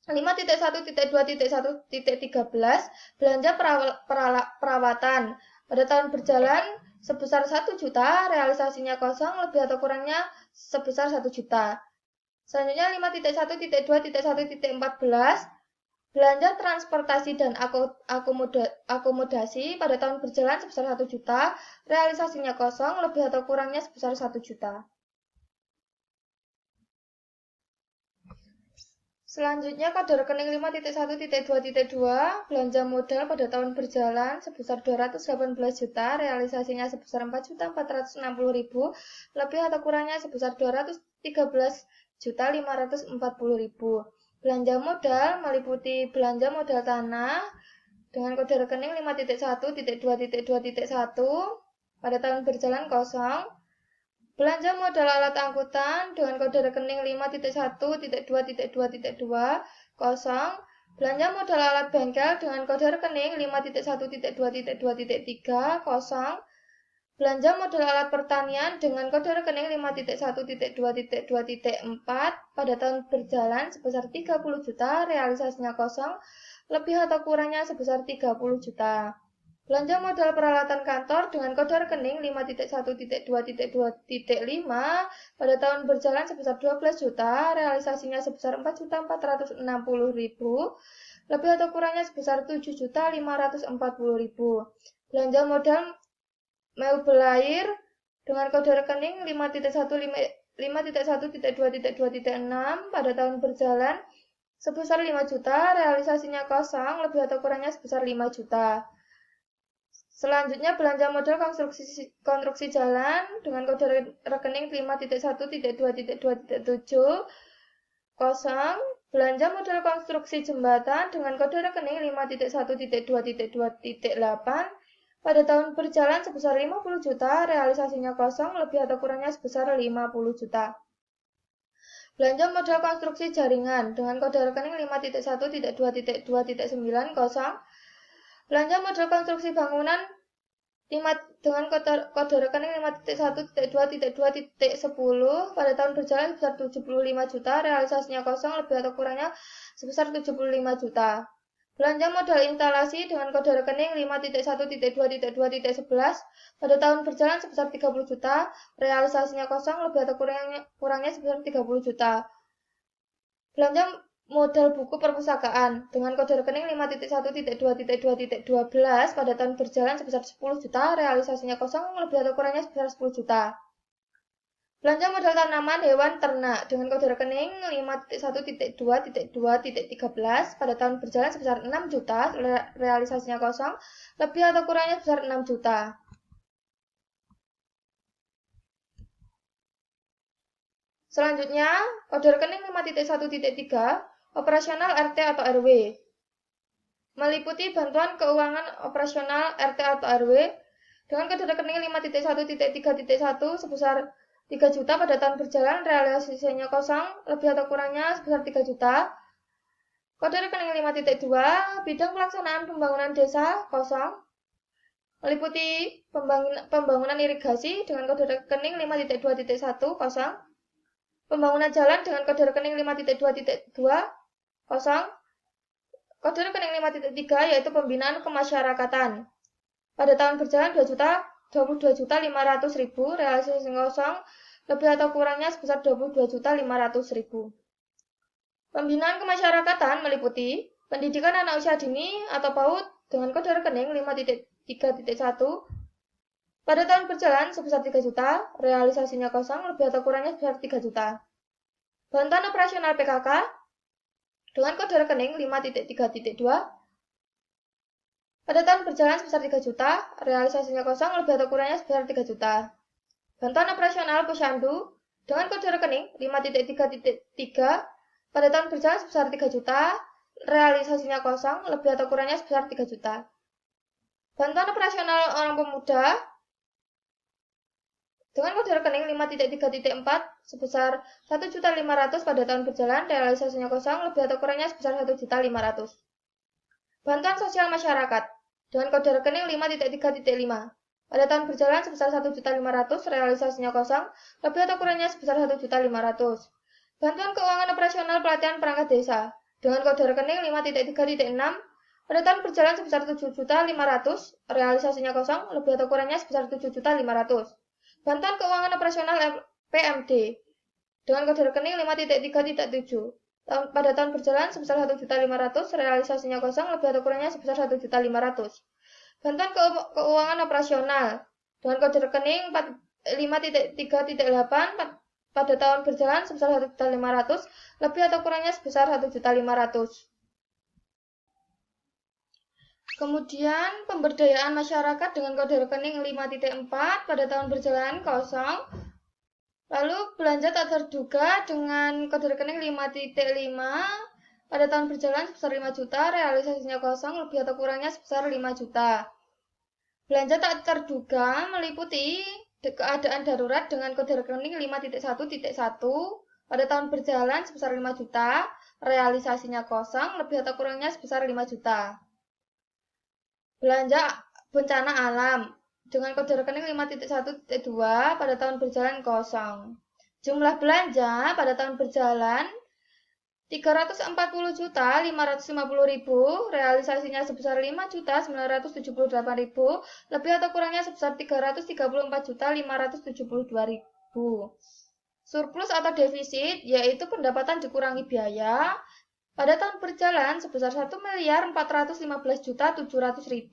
5.1.2.1.13 belanja perawatan pada tahun berjalan sebesar 1 juta, realisasinya kosong, lebih atau kurangnya sebesar 1 juta. Selanjutnya 5.1.2.1.14 belanja transportasi dan akomodasi pada tahun berjalan sebesar 1 juta, realisasinya kosong, lebih atau kurangnya sebesar 1 juta. Selanjutnya, kode rekening 5.1.2.2 belanja modal pada tahun berjalan sebesar 218 juta, realisasinya sebesar 4.460.000, lebih atau kurangnya sebesar 213.540.000. Belanja modal meliputi belanja modal tanah dengan kode rekening 5.1.2.2.1 pada tahun berjalan kosong. Belanja modal alat angkutan dengan kode rekening 5.1.2.2.2 kosong. Belanja modal alat bengkel dengan kode rekening 5.1.2.2.3 kosong. Belanja modal alat pertanian dengan kode rekening 5.1.2.2.4 pada tahun berjalan sebesar 30 juta, realisasinya kosong, lebih atau kurangnya sebesar 30 juta. Belanja modal peralatan kantor dengan kode rekening 5.1.2.2.5 pada tahun berjalan sebesar 12 juta, realisasinya sebesar 4.460.000, lebih atau kurangnya sebesar 7.540.000. Belanja modal mebel air dengan kode rekening 5.1.2.2.6 pada tahun berjalan sebesar 5 juta, realisasinya kosong, lebih atau kurangnya sebesar 5 juta. Selanjutnya, belanja modal konstruksi jalan dengan kode rekening 5.1.2.7 kosong. Belanja modal konstruksi jembatan dengan kode rekening 5.1.2.2.8 pada tahun berjalan sebesar 50 juta, realisasinya kosong, lebih atau kurangnya sebesar 50 juta. Belanja modal konstruksi jaringan dengan kode rekening 5.1.2.2.9 kosong. Belanja modal konstruksi bangunan dengan kode rekening 5.1.2.2.10 pada tahun berjalan sebesar 75 juta, realisasinya kosong, lebih atau kurangnya sebesar 75 juta. Belanja modal instalasi dengan kode rekening 5.1.2.2.11 pada tahun berjalan sebesar 30 juta, realisasinya kosong, lebih atau kurangnya sebesar 30 juta. Belanja modal buku perpustakaan dengan kode rekening 5.1.2.2.12 pada tahun berjalan sebesar 10 juta, realisasinya kosong, lebih atau kurangnya sebesar 10 juta. Belanja modal tanaman hewan ternak dengan kode rekening 5.1.2.2.13 pada tahun berjalan sebesar 6 juta, realisasinya kosong, lebih atau kurangnya sebesar 6 juta. Selanjutnya, kode rekening 5.1.3 operasional RT atau RW. Meliputi bantuan keuangan operasional RT atau RW dengan kode rekening 5.1.3.1 sebesar 3 juta pada tahun berjalan, realisasinya kosong, lebih atau kurangnya sebesar 3 juta. Kode rekening 5.2 bidang pelaksanaan pembangunan desa kosong. Meliputi pembangunan irigasi dengan kode rekening 5.2.1 kosong. Pembangunan jalan dengan kode rekening 5.2.2 kosong. Kode rekening 5.3 yaitu pembinaan kemasyarakatan. Pada tahun berjalan 22.500.000, realisasi kosong, lebih atau kurangnya sebesar 22.500.000. Pembinaan kemasyarakatan meliputi pendidikan anak usia dini atau PAUD dengan kode rekening 5.3.1 pada tahun berjalan sebesar 3 juta, realisasinya kosong, lebih atau kurangnya sebesar 3 juta. Bantuan operasional PKK dengan kode rekening 5.3.2 pada tahun berjalan sebesar 3 juta, realisasinya kosong, lebih atau kurangnya sebesar 3 juta. Bantuan operasional posyandu dengan kode rekening 5.3.3 pada tahun berjalan sebesar 3 juta, realisasinya kosong, lebih atau kurangnya sebesar 3 juta. Bantuan operasional orang pemuda dengan kode rekening 5.3.4 sebesar 1.500.000 pada tahun berjalan, realisasinya kosong, lebih atau kurangnya sebesar 1.500.000. Bantuan sosial masyarakat dengan kode rekening 5.3.5 pada tahun berjalan sebesar 1.500.000, realisasinya kosong, lebih atau kurangnya sebesar 1.500.000. Bantuan keuangan operasional pelatihan perangkat desa dengan kode rekening 5.3.6 pada tahun berjalan sebesar 7.500.000, realisasinya kosong, lebih atau kurangnya sebesar 7.500.000. Bantuan keuangan operasional PMD dengan kode rekening 5.3.7 pada tahun berjalan sebesar 1.500.000, realisasinya kosong, lebih atau kurangnya sebesar 1.500.000. Bantuan keuangan operasional dengan kode rekening 5.3.8 pada tahun berjalan sebesar 1.500.000, lebih atau kurangnya sebesar 1.500.000. Kemudian pemberdayaan masyarakat dengan kode rekening 5.4 pada tahun berjalan kosong. Lalu belanja tak terduga dengan kode rekening 5.5 pada tahun berjalan sebesar 5 juta, realisasinya kosong, lebih atau kurangnya sebesar 5 juta. Belanja tak terduga meliputi keadaan darurat dengan kode rekening 5.1.1 pada tahun berjalan sebesar 5 juta, realisasinya kosong, lebih atau kurangnya sebesar 5 juta. Belanja bencana alam dengan kode rekening 5.1.2 pada tahun berjalan kosong. Jumlah belanja pada tahun berjalan 340.550.000, realisasinya sebesar 5.978.000, lebih atau kurangnya sebesar 334.572.000. Surplus atau defisit yaitu pendapatan dikurangi biaya pada tahun berjalan sebesar 1.415.700.000,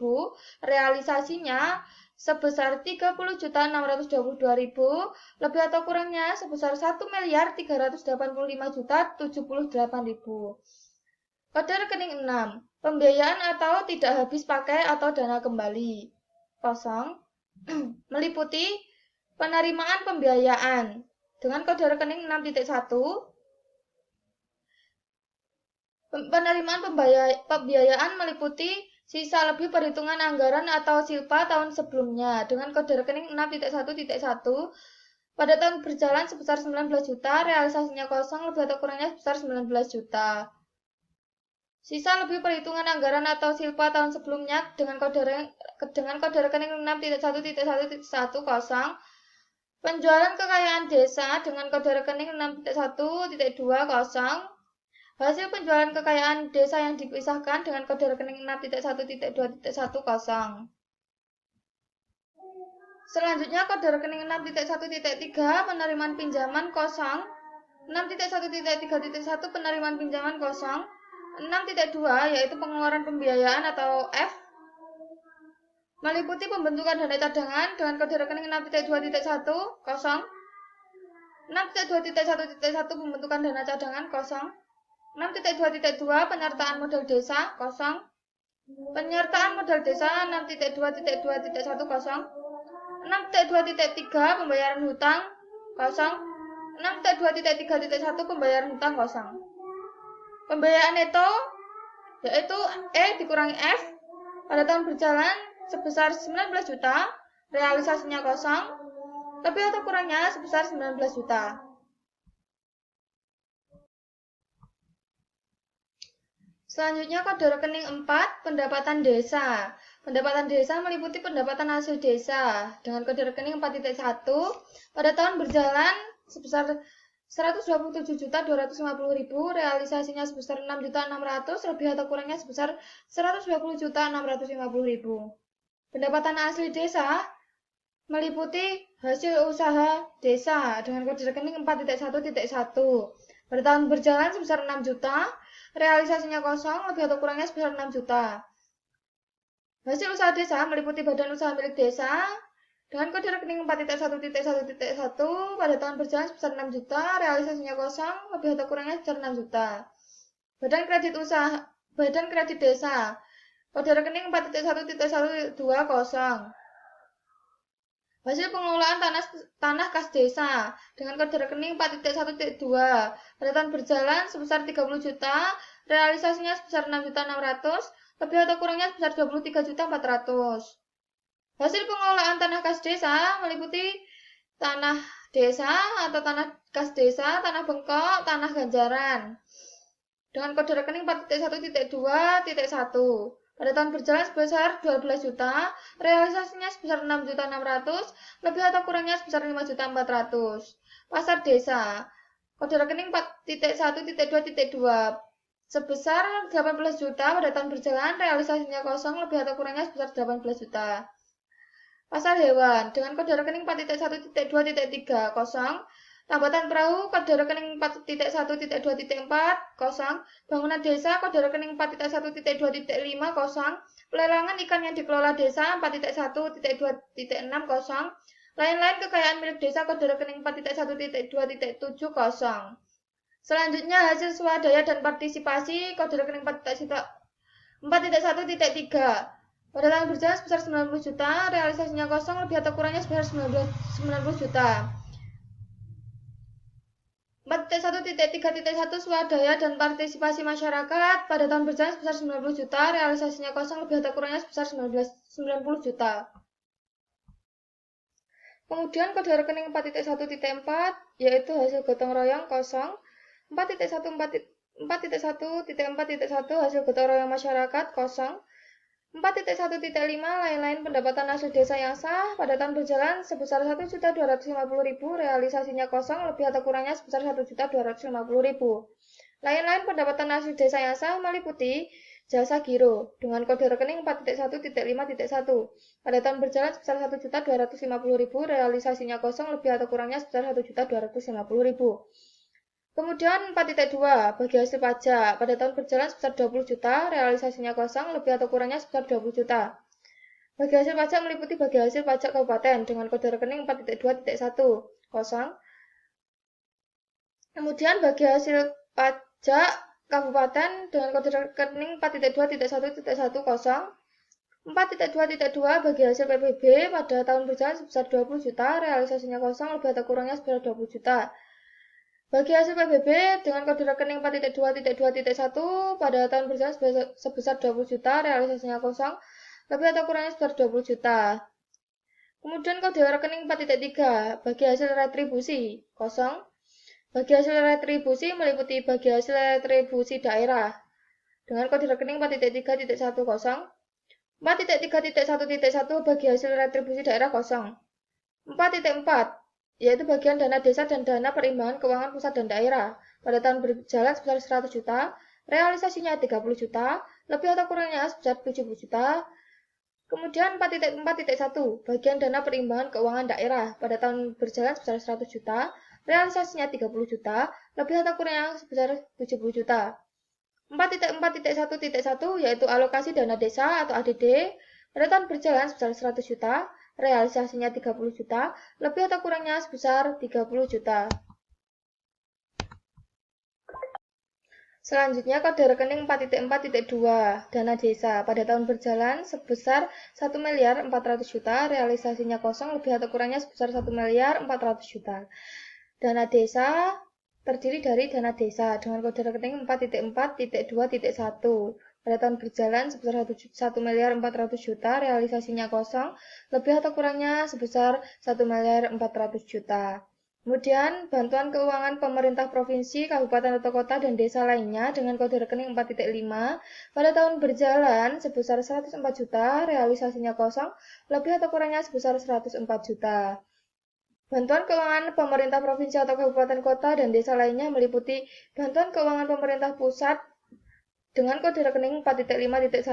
realisasinya sebesar 30.622.000, lebih atau kurangnya sebesar 1.385.078.000. Kode rekening 6, pembiayaan atau tidak habis pakai atau dana kembali kosong meliputi penerimaan pembiayaan dengan kode rekening 6.1 Penerimaan pembiayaan meliputi sisa lebih perhitungan anggaran atau silpa tahun sebelumnya dengan kode rekening 6.1.1 pada tahun berjalan sebesar 19 juta, realisasinya kosong lebih atau kurangnya sebesar 19 juta. Sisa lebih perhitungan anggaran atau silpa tahun sebelumnya dengan kode rekening 6.1.1.10. Penjualan kekayaan desa dengan kode rekening 6.1.20. Hasil penjualan kekayaan desa yang dipisahkan dengan kode rekening 6.1.2.10. Selanjutnya kode rekening 6.1.3 penerimaan pinjaman kosong, 6.1.3.1 penerimaan pinjaman kosong, 6.2 yaitu pengeluaran pembiayaan atau F meliputi pembentukan dana cadangan dengan kode rekening 6.2.1 kosong, 6.2.1.1 pembentukan dana cadangan kosong, 6.2.2 penyertaan modal desa kosong, penyertaan modal desa 6.2.2.10, 6.2.3 pembayaran hutang kosong, 6.2.3.1 pembayaran hutang kosong. Pembiayaan neto yaitu E dikurangi F pada tahun berjalan sebesar 19 juta, realisasinya kosong, lebih atau kurangnya sebesar 19 juta. Selanjutnya kode rekening 4 pendapatan desa. Pendapatan desa meliputi pendapatan hasil desa dengan kode rekening 4.1 pada tahun berjalan sebesar 127.250.000, realisasinya sebesar 6.600.000, lebih atau kurangnya sebesar 120.650.000. Pendapatan asli desa meliputi hasil usaha desa dengan kode rekening 4.1.1 pada tahun berjalan sebesar 6 juta, realisasinya kosong, lebih atau kurangnya sebesar 6 juta. Hasil usaha desa meliputi badan usaha milik desa dengan kode rekening 4.1.1.1 pada tahun berjalan sebesar 6 juta, realisasinya kosong, lebih atau kurangnya sebesar 6 juta. Badan kredit desa, kode rekening 4.1.120 kosong. Hasil pengelolaan tanah kas desa dengan kode rekening 4.1.2 pada tahun berjalan sebesar 30 juta, realisasinya sebesar 6.600.000, lebih atau kurangnya sebesar 23.400.000. Hasil pengelolaan tanah kas desa meliputi tanah desa atau tanah kas desa, tanah bengkok, tanah ganjaran dengan kode rekening 4.1.2.1 pada tahun berjalan sebesar 12 juta, realisasinya sebesar 6.600.000, lebih atau kurangnya sebesar 5.400.000. Pasar desa, kode rekening 4.1.2.2 sebesar 18 juta pada tahun berjalan, realisasinya kosong, lebih atau kurangnya sebesar 18 juta. Pasar hewan, dengan kode rekening 4.1.2.3 kosong, tambatan perahu kode rekening 4.1.2.4 kosong, bangunan desa kode rekening 4.1.2.5 kosong, pelelangan ikan yang dikelola desa 4.1.2.6 kosong, lain-lain kekayaan milik desa kode rekening 4.1.2.7 kosong. Selanjutnya hasil swadaya dan partisipasi kode rekening 4.1.3 pada tahun berjalan sebesar 90 juta, realisasinya kosong, lebih atau kurangnya sebesar 90 juta. 4.1.3.1 swadaya dan partisipasi masyarakat pada tahun berjalan sebesar 90 juta, realisasinya kosong, lebih atau kurangnya sebesar 90 juta. Kemudian kode rekening 4.1.4 yaitu hasil gotong royong kosong, 4.1.4.1 hasil gotong royong masyarakat kosong, 4.1.5 lain-lain pendapatan hasil desa yang sah pada tahun berjalan sebesar 1.250.000, realisasinya kosong, lebih atau kurangnya sebesar 1.250.000. Lain-lain pendapatan hasil desa yang sah meliputi jasa giro dengan kode rekening 4.1.5.1 pada tahun berjalan sebesar 1.250.000, realisasinya kosong, lebih atau kurangnya sebesar 1.250.000. Kemudian 4.2 bagi hasil pajak pada tahun berjalan sebesar 20 juta, realisasinya kosong, lebih atau kurangnya sebesar 20 juta. Bagi hasil pajak meliputi bagi hasil pajak kabupaten dengan kode rekening 4.2.1 kosong. Kemudian bagi hasil pajak kabupaten dengan kode rekening 4.2.1.1 kosong. 4.2.2 bagi hasil PPB pada tahun berjalan sebesar 20 juta, realisasinya kosong, lebih atau kurangnya sebesar 20 juta. Bagi hasil PBB dengan kode rekening 4.2.2.1 pada tahun berjalan sebesar 20 juta, realisasinya kosong, lebih atau kurangnya sebesar 20 juta. Kemudian kode rekening 4.3 bagi hasil retribusi kosong. Bagi hasil retribusi meliputi bagi hasil retribusi daerah dengan kode rekening 4.3.10, 4.3.1.1 bagi hasil retribusi daerah kosong. 4.4 yaitu bagian dana desa dan dana perimbangan keuangan pusat dan daerah pada tahun berjalan sebesar 100 juta, realisasinya 30 juta, lebih atau kurangnya sebesar 70 juta. Kemudian 4.4.1 bagian dana perimbangan keuangan daerah pada tahun berjalan sebesar 100 juta, realisasinya 30 juta, lebih atau kurangnya sebesar 70 juta. 4.4.1.1 yaitu alokasi dana desa atau ADD pada tahun berjalan sebesar 100 juta, realisasinya 30 juta, lebih atau kurangnya sebesar 30 juta. Selanjutnya kode rekening 4.4.2 dana desa pada tahun berjalan sebesar 1.400.000.000 juta, realisasinya kosong, lebih atau kurangnya sebesar 1.400.000.000 juta. Dana desa terdiri dari dana desa dengan kode rekening 4.4.2.1 pada tahun berjalan sebesar 1.400.000.000 juta, realisasinya kosong, lebih atau kurangnya sebesar 1.400.000.000 juta. Kemudian, bantuan keuangan pemerintah provinsi, kabupaten atau kota dan desa lainnya dengan kode rekening 4.5 pada tahun berjalan sebesar 104 juta, realisasinya kosong, lebih atau kurangnya sebesar 104 juta. Bantuan keuangan pemerintah provinsi atau kabupaten kota dan desa lainnya meliputi bantuan keuangan pemerintah pusat dengan kode rekening 4.5.1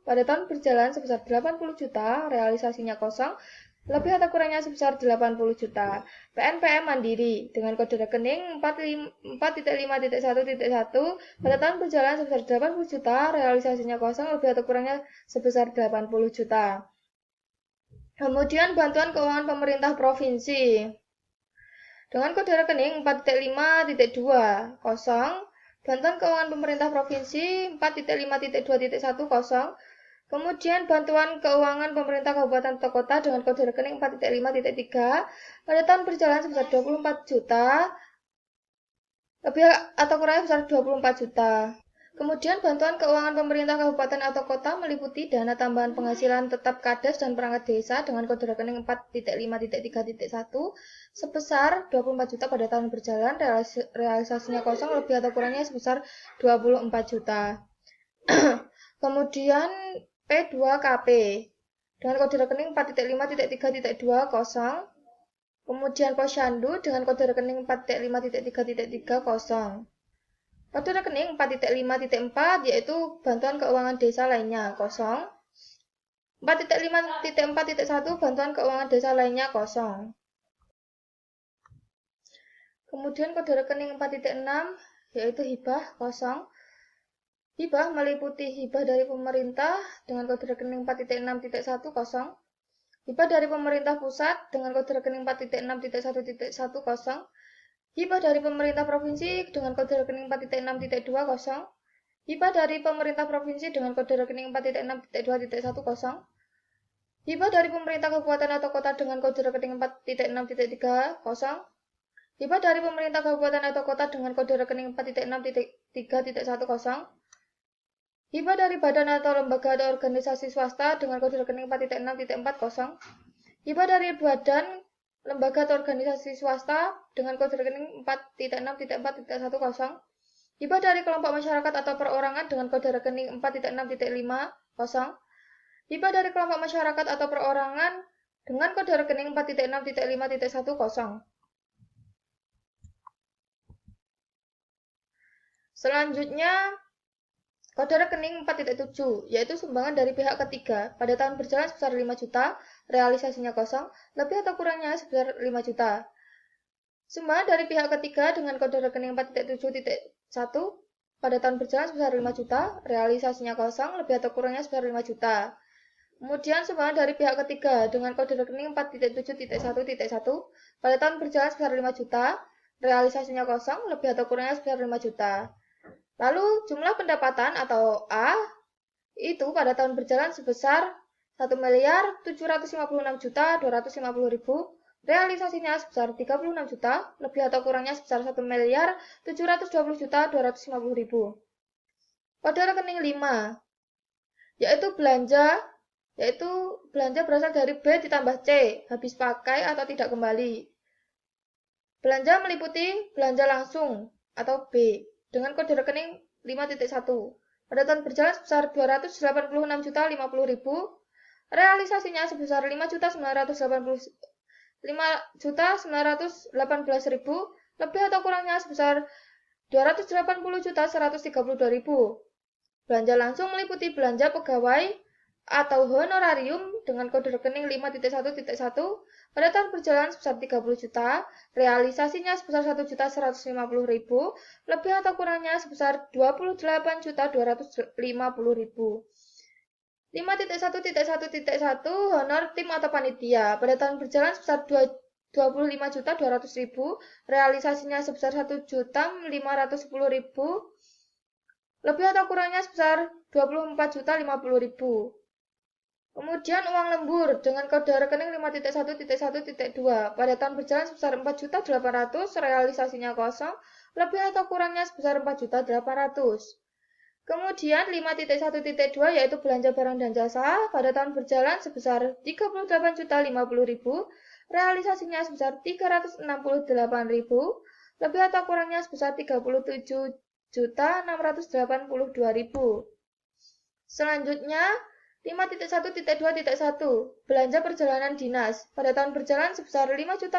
pada tahun berjalan sebesar 80 juta, realisasinya kosong, lebih atau kurangnya sebesar 80 juta. PNPM Mandiri dengan kode rekening 4.5.1.1 pada tahun berjalan sebesar 80 juta, realisasinya kosong, lebih atau kurangnya sebesar 80 juta. Kemudian bantuan keuangan pemerintah provinsi dengan kode rekening 4.5.2 kosong, bantuan keuangan pemerintah provinsi 4.5.2.1 kosong. Kemudian bantuan keuangan pemerintah kabupaten atau kota dengan kode rekening 4.5.3 pada tahun berjalan sebesar 24 juta, lebih atau kurangnya sebesar 24 juta. Kemudian bantuan keuangan pemerintah kabupaten atau kota meliputi dana tambahan penghasilan tetap Kades dan perangkat desa dengan kode rekening 4.5.3.1 sebesar 24 juta pada tahun berjalan, realisasinya kosong, lebih atau kurangnya sebesar 24 juta. Kemudian P2KP dengan kode rekening 4.5.3.2 kosong. Kemudian Posyandu dengan kode rekening 4.5.3.3 kosong. Kode rekening 4.5.4 yaitu bantuan keuangan desa lainnya kosong. 4.5.4.1 bantuan keuangan desa lainnya kosong. Kemudian kode rekening 4.6 yaitu hibah kosong. Hibah meliputi hibah dari pemerintah dengan kode rekening 4.6.1 kosong. Hibah dari pemerintah pusat dengan kode rekening 4.6.1.1 kosong. Hibah dari pemerintah provinsi dengan kode rekening 4.6.2 kosong. Hibah dari pemerintah provinsi dengan kode rekening 4.6.2.1 kosong. Hibah dari pemerintah kabupaten atau kota dengan kode rekening 4.6.3 kosong. Hibah dari pemerintah kabupaten atau kota dengan kode rekening 4.6.3.1 kosong. Hibah dari badan atau lembaga atau organisasi swasta dengan kode rekening 4.6.4 kosong. Hibah dari badan, lembaga atau organisasi swasta dengan kode rekening 4.6.4.10. Hibah dari kelompok masyarakat atau perorangan dengan kode rekening 4.6.5 kosong. Hibah dari kelompok masyarakat atau perorangan dengan kode rekening 4.6.5.10 kosong. Selanjutnya kode rekening 4.7 yaitu sumbangan dari pihak ketiga pada tahun berjalan sebesar 5 juta, realisasinya kosong, lebih atau kurangnya sebesar 5 juta. Sumbangan dari pihak ketiga dengan kode rekening 4.7.1 pada tahun berjalan sebesar 5 juta, realisasinya kosong, lebih atau kurangnya sebesar 5 juta. Kemudian sumbangan dari pihak ketiga dengan kode rekening 4.7.1.1 pada tahun berjalan sebesar 5 juta, realisasinya kosong, lebih atau kurangnya sebesar 5 juta. Lalu jumlah pendapatan atau A itu pada tahun berjalan sebesar 1.756.250.000 realisasinya sebesar 36 juta, lebih atau kurangnya sebesar 1.720.250.000. Kode rekening 5, yaitu belanja berasal dari B ditambah C, habis pakai atau tidak kembali. Belanja meliputi belanja langsung atau B dengan kode rekening 5.1 pada tahun berjalan sebesar 286.050.000, realisasinya sebesar 5.918.000, lebih atau kurangnya sebesar 280.132.000. Belanja langsung meliputi belanja pegawai atau honorarium dengan kode rekening 5.1.1 pada tahun berjalan sebesar 30 juta, realisasinya sebesar 1.150.000, lebih atau kurangnya sebesar 28.250.000. 5.1.1.1 honor tim atau panitia pada tahun berjalan sebesar 25.200.000, realisasinya sebesar 1.510.000, lebih atau kurangnya sebesar 24.050.000. Kemudian uang lembur dengan kode rekening 5.1.1.2 pada tahun berjalan sebesar 4.800.000, realisasinya kosong, lebih atau kurangnya sebesar 4.800.000. Kemudian 5.1.2 yaitu belanja barang dan jasa pada tahun berjalan sebesar 38.050.000, realisasinya sebesar 368.000, lebih atau kurangnya sebesar 37.682.000. Selanjutnya 5.1.2.1 belanja perjalanan dinas pada tahun berjalan sebesar 5.400.000,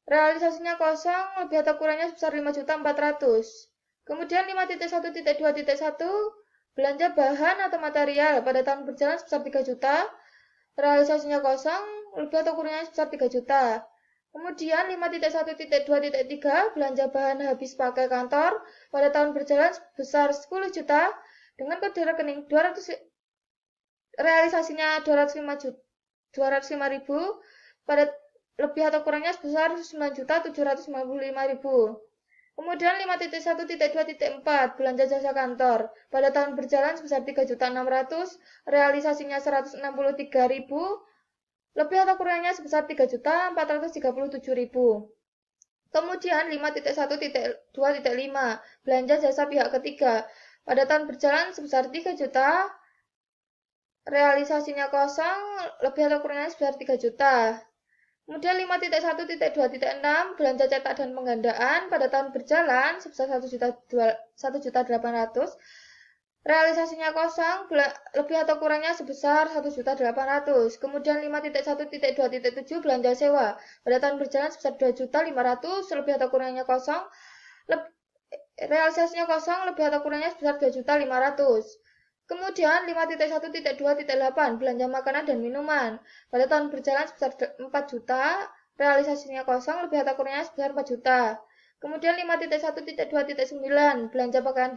realisasinya kosong, lebih atau kurangnya sebesar 5.400.000. Kemudian 5.1.2.1 belanja bahan atau material pada tahun berjalan sebesar 3 juta, realisasinya kosong, lebih atau kurangnya sebesar 3 juta. Kemudian 5.1.2.3 belanja bahan habis pakai kantor pada tahun berjalan sebesar 10 juta dengan kode rekening 200, realisasinya 205.000 pada lebih atau kurangnya sebesar 9.795.000. Kemudian 5.1.2.4 belanja jasa kantor pada tahun berjalan sebesar 3.600.000, realisasinya 163.000, lebih atau kurangnya sebesar 3.437.000. Kemudian 5.1.2.5 belanja jasa pihak ketiga pada tahun berjalan sebesar 3 juta, realisasinya kosong, lebih atau kurangnya sebesar 3 juta. Kemudian 5.1.2.6 belanja cetak dan penggandaan pada tahun berjalan sebesar 1.800.000, realisasinya kosong, lebih atau kurangnya sebesar 1.800.000. Kemudian 5.1.2.7 belanja sewa pada tahun berjalan sebesar 2.500.000, lebih atau kurangnya kosong, realisasinya kosong, lebih atau kurangnya sebesar 2.500.000. Kemudian 5.1.2.8 belanja makanan dan minuman pada tahun berjalan sebesar 4 juta, realisasinya kosong, lebih atau kurangnya sebesar 4 juta. Kemudian 5.1.2.9 belanja pakaian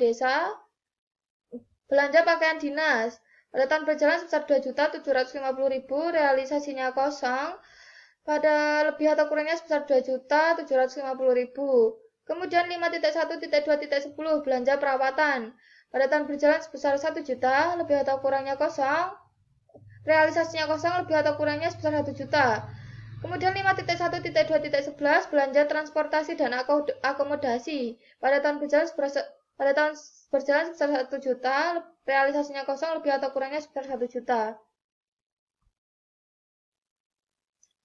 dinas pada tahun berjalan sebesar 2.750.000, realisasinya kosong, pada lebih atau kurangnya sebesar 2.750.000. Kemudian 5.1.2.10 belanja perawatan pada tahun berjalan sebesar 1 juta, lebih atau kurangnya kosong, realisasinya kosong, lebih atau kurangnya sebesar 1 juta. Kemudian 5.1.2.11 belanja transportasi dan akomodasi pada tahun berjalan sebesar 1 juta, realisasinya kosong, lebih atau kurangnya sebesar 1 juta.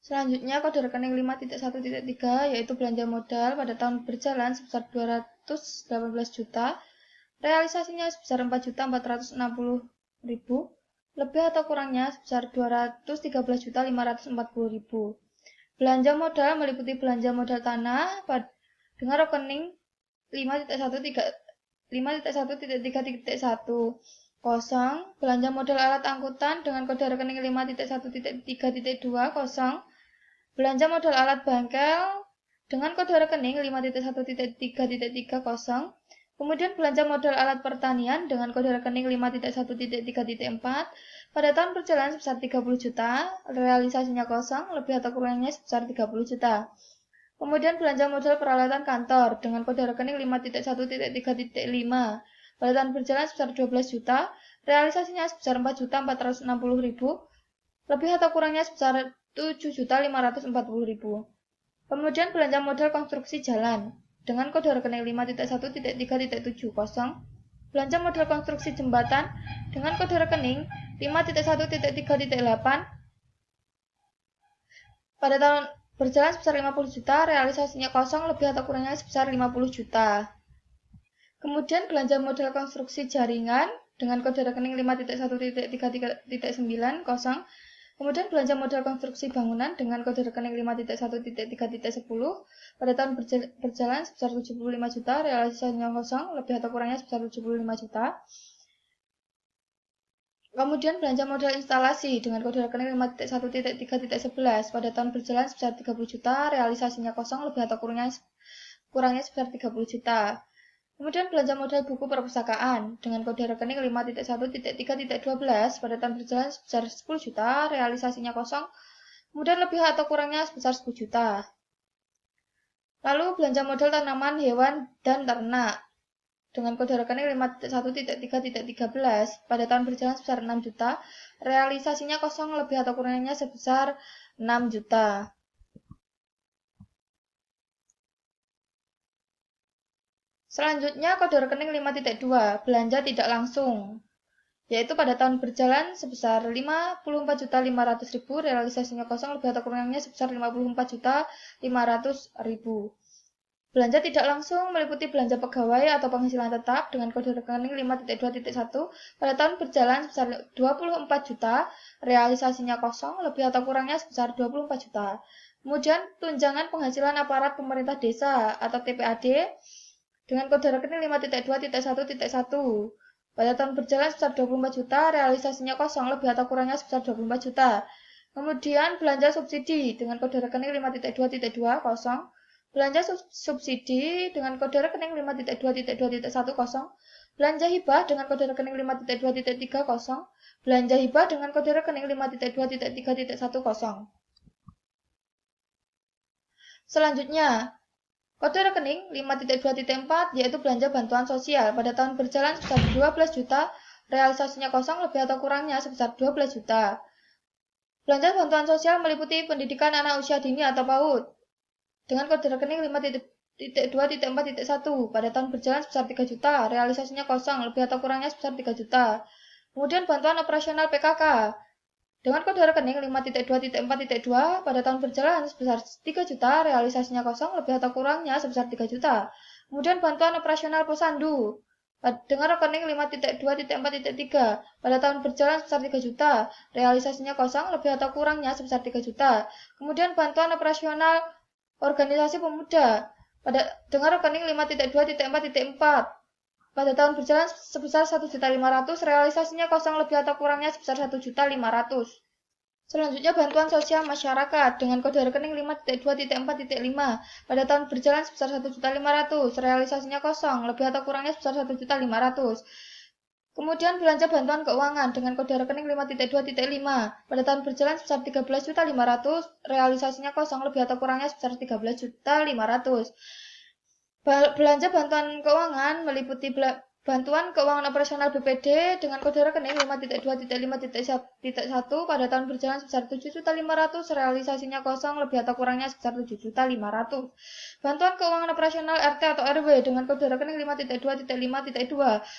Selanjutnya kode rekening 5.1.3 yaitu belanja modal pada tahun berjalan sebesar 218 juta, realisasinya sebesar 4.460.000, lebih atau kurangnya sebesar 213.540.000. Belanja modal meliputi belanja modal tanah dengan rekening 5.1.3.1 kosong, belanja modal alat angkutan dengan kode rekening 5.1.3.2 kosong, belanja modal alat bengkel dengan kode rekening 5.1.3.3 kosong, kemudian belanja modal alat pertanian dengan kode rekening 5.1.3.4 pada tahun berjalan sebesar 30 juta, realisasinya kosong, lebih atau kurangnya sebesar 30 juta. Kemudian belanja modal peralatan kantor dengan kode rekening 5.1.3.5 pada tahun berjalan sebesar 12 juta, realisasinya sebesar 4.460.000, lebih atau kurangnya sebesar 7.540.000. Kemudian belanja modal konstruksi jalan dengan kode rekening 5.1.3.70. Belanja modal konstruksi jembatan dengan kode rekening 5.1.3.8 pada tahun berjalan sebesar 50 juta, realisasinya kosong lebih atau kurangnya sebesar 50 juta. Kemudian belanja modal konstruksi jaringan dengan kode rekening 5.1.3.9 kosong. Kemudian belanja modal konstruksi bangunan dengan kode rekening 5.1.3.10 pada tahun berjalan sebesar 75 juta, realisasinya kosong lebih atau kurangnya sebesar 75 juta. Kemudian belanja modal instalasi dengan kode rekening 5.1.3.11 pada tahun berjalan sebesar 30 juta, realisasinya kosong lebih atau kurangnya sebesar 30 juta. Kemudian belanja modal buku perpustakaan dengan kode rekening 5.1.3.12 pada tahun berjalan sebesar 10 juta, realisasinya kosong, kemudian lebih atau kurangnya sebesar 10 juta. Lalu belanja modal tanaman, hewan, dan ternak dengan kode rekening 5.1.3.13 pada tahun berjalan sebesar 6 juta, realisasinya kosong lebih atau kurangnya sebesar 6 juta. Selanjutnya kode rekening 5.2, belanja tidak langsung, yaitu pada tahun berjalan sebesar 54.500.000, realisasinya kosong lebih atau kurangnya sebesar 54.500.000. Belanja tidak langsung meliputi belanja pegawai atau penghasilan tetap dengan kode rekening 5.2.1 pada tahun berjalan sebesar 24 juta, realisasinya kosong lebih atau kurangnya sebesar 24 juta. Kemudian tunjangan penghasilan aparat pemerintah desa atau TPAD dengan kode rekening 5.2.1.1 pada tahun berjalan sebesar 24 juta, realisasinya kosong lebih atau kurangnya sebesar 24 juta. Kemudian belanja subsidi dengan kode rekening 5.2.2 kosong. Belanja subsidi dengan kode rekening 5.2.210, belanja hibah dengan kode rekening 5.2.30, belanja hibah dengan kode rekening 5.2.3.10. Selanjutnya, kode rekening 5.2.4 yaitu belanja bantuan sosial pada tahun berjalan sebesar 12 juta, realisasinya kosong lebih atau kurangnya sebesar 12 juta. Belanja bantuan sosial meliputi pendidikan anak usia dini atau PAUD dengan kode rekening 5.2.4.1 pada tahun berjalan sebesar 3 juta, realisasinya kosong lebih atau kurangnya sebesar 3 juta. Kemudian bantuan operasional PKK dengan kode rekening 5.2.4.2 pada tahun berjalan sebesar 3 juta, realisasinya kosong lebih atau kurangnya sebesar 3 juta. Kemudian bantuan operasional posyandu dengan rekening 5.2.4.3 pada tahun berjalan sebesar 3 juta, realisasinya kosong lebih atau kurangnya sebesar 3 juta. Kemudian bantuan operasional organisasi pemuda dengan rekening 5.2.4.4 pada tahun berjalan sebesar 1.500.000, realisasinya kosong lebih atau kurangnya sebesar 1.500.000. Selanjutnya bantuan sosial masyarakat dengan kode rekening 5.2.4.5 pada tahun berjalan sebesar 1.500.000, realisasinya kosong lebih atau kurangnya sebesar 1.500.000. Kemudian belanja bantuan keuangan dengan kode rekening 5.2.5 pada tahun berjalan sebesar 13.500.000, realisasinya kosong lebih atau kurangnya sebesar 13.500.000. Belanja bantuan keuangan meliputi bantuan keuangan operasional BPD dengan kode rekening 5.2.5.1 pada tahun berjalan sebesar 7.500.000, realisasinya kosong lebih atau kurangnya sebesar 7.500.000. Bantuan keuangan operasional RT atau RW dengan kode rekening 5.2.5.2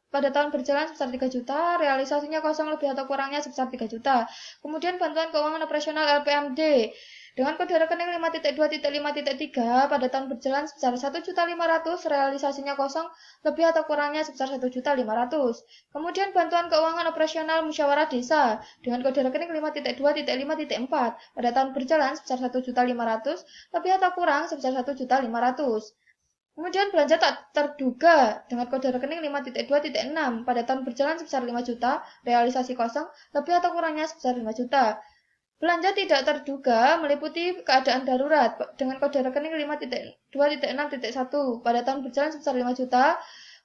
pada tahun berjalan sebesar 3 juta, realisasinya kosong lebih atau kurangnya sebesar 3 juta. Kemudian bantuan keuangan operasional LPMD dengan kode rekening 5.2.5.3 pada tahun berjalan sebesar 1.500.000, realisasinya kosong lebih atau kurangnya sebesar 1.500.000. Kemudian bantuan keuangan operasional musyawarah desa dengan kode rekening 5.2.5.4 pada tahun berjalan sebesar 1.500.000, lebih atau kurang sebesar 1.500.000. Kemudian belanja tak terduga dengan kode rekening 5.2.6 pada tahun berjalan sebesar 5 juta, realisasi kosong lebih atau kurangnya sebesar 5 juta. Belanja tidak terduga meliputi keadaan darurat dengan kode rekening 5.2.6.1 pada tahun berjalan sebesar 5 juta,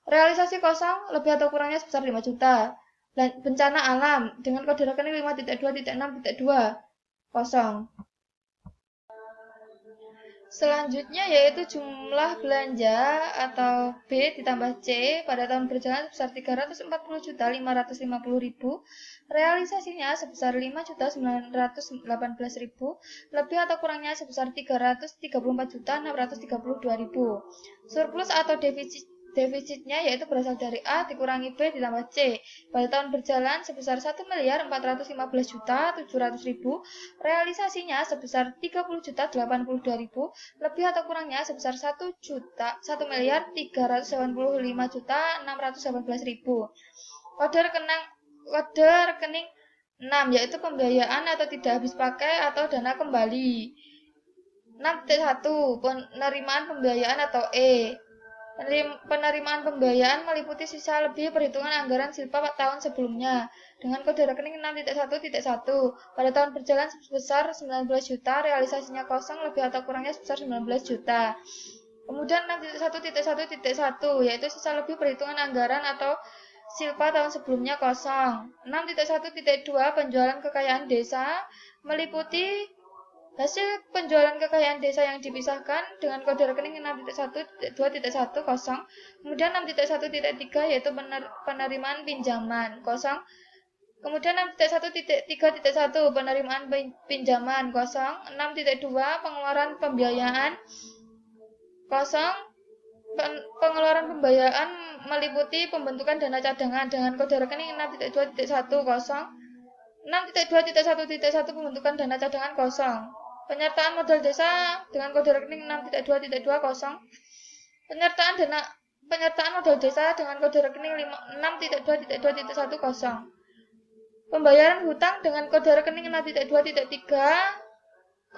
realisasi kosong lebih atau kurangnya sebesar 5 juta. Bencana alam dengan kode rekening 5.2.6.2 kosong. Selanjutnya yaitu jumlah belanja atau B ditambah C pada tahun berjalan sebesar 340.550.000, realisasinya sebesar 5.918.000, lebih atau kurangnya sebesar 334.632.000. Surplus atau defisitnya yaitu berasal dari A dikurangi B ditambah C pada tahun berjalan sebesar 1.415.700.000, realisasinya sebesar 30.082.000, lebih atau kurangnya sebesar 1.385.618.000. Kode rekening 6 yaitu pembiayaan atau tidak habis pakai atau dana kembali. 6.1 penerimaan pembiayaan atau E. Penerimaan pembiayaan meliputi sisa lebih perhitungan anggaran silpa tahun sebelumnya dengan kode rekening 6.1.1 pada tahun berjalan sebesar 19 juta, realisasinya kosong, lebih atau kurangnya sebesar 19 juta. Kemudian 6.1.1.1 yaitu sisa lebih perhitungan anggaran atau silpa tahun sebelumnya kosong. 6.1.2 penjualan kekayaan desa meliputi hasil penjualan kekayaan desa yang dipisahkan dengan kode rekening 6.1.2.10. Kemudian 6.1.3 yaitu penerimaan pinjaman kosong. Kemudian 6.1.3.1 penerimaan pinjaman kosong. 6.2 pengeluaran pembiayaan kosong. Pengeluaran pembiayaan meliputi pembentukan dana cadangan dengan kode rekening 6.2.1 kosong. 6.2.1.1 pembentukan dana cadangan kosong. Penyertaan modal desa dengan kode rekening 6.2.20. Penyertaan modal desa dengan kode rekening 6.2.20. Pembayaran hutang dengan kode rekening 6.2.30.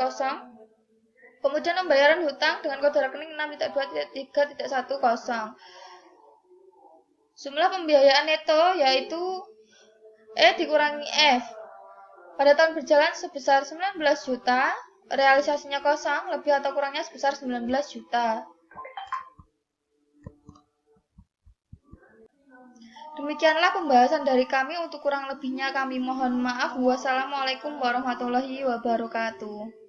Kemudian pembayaran hutang dengan kode rekening 6.2.3.10. Jumlah pembiayaan neto yaitu E dikurangi F pada tahun berjalan sebesar 19 juta, realisasinya kosong, lebih atau kurangnya sebesar 19 juta. Demikianlah pembahasan dari kami. Untuk kurang lebihnya kami mohon maaf. Wassalamualaikum warahmatullahi wabarakatuh.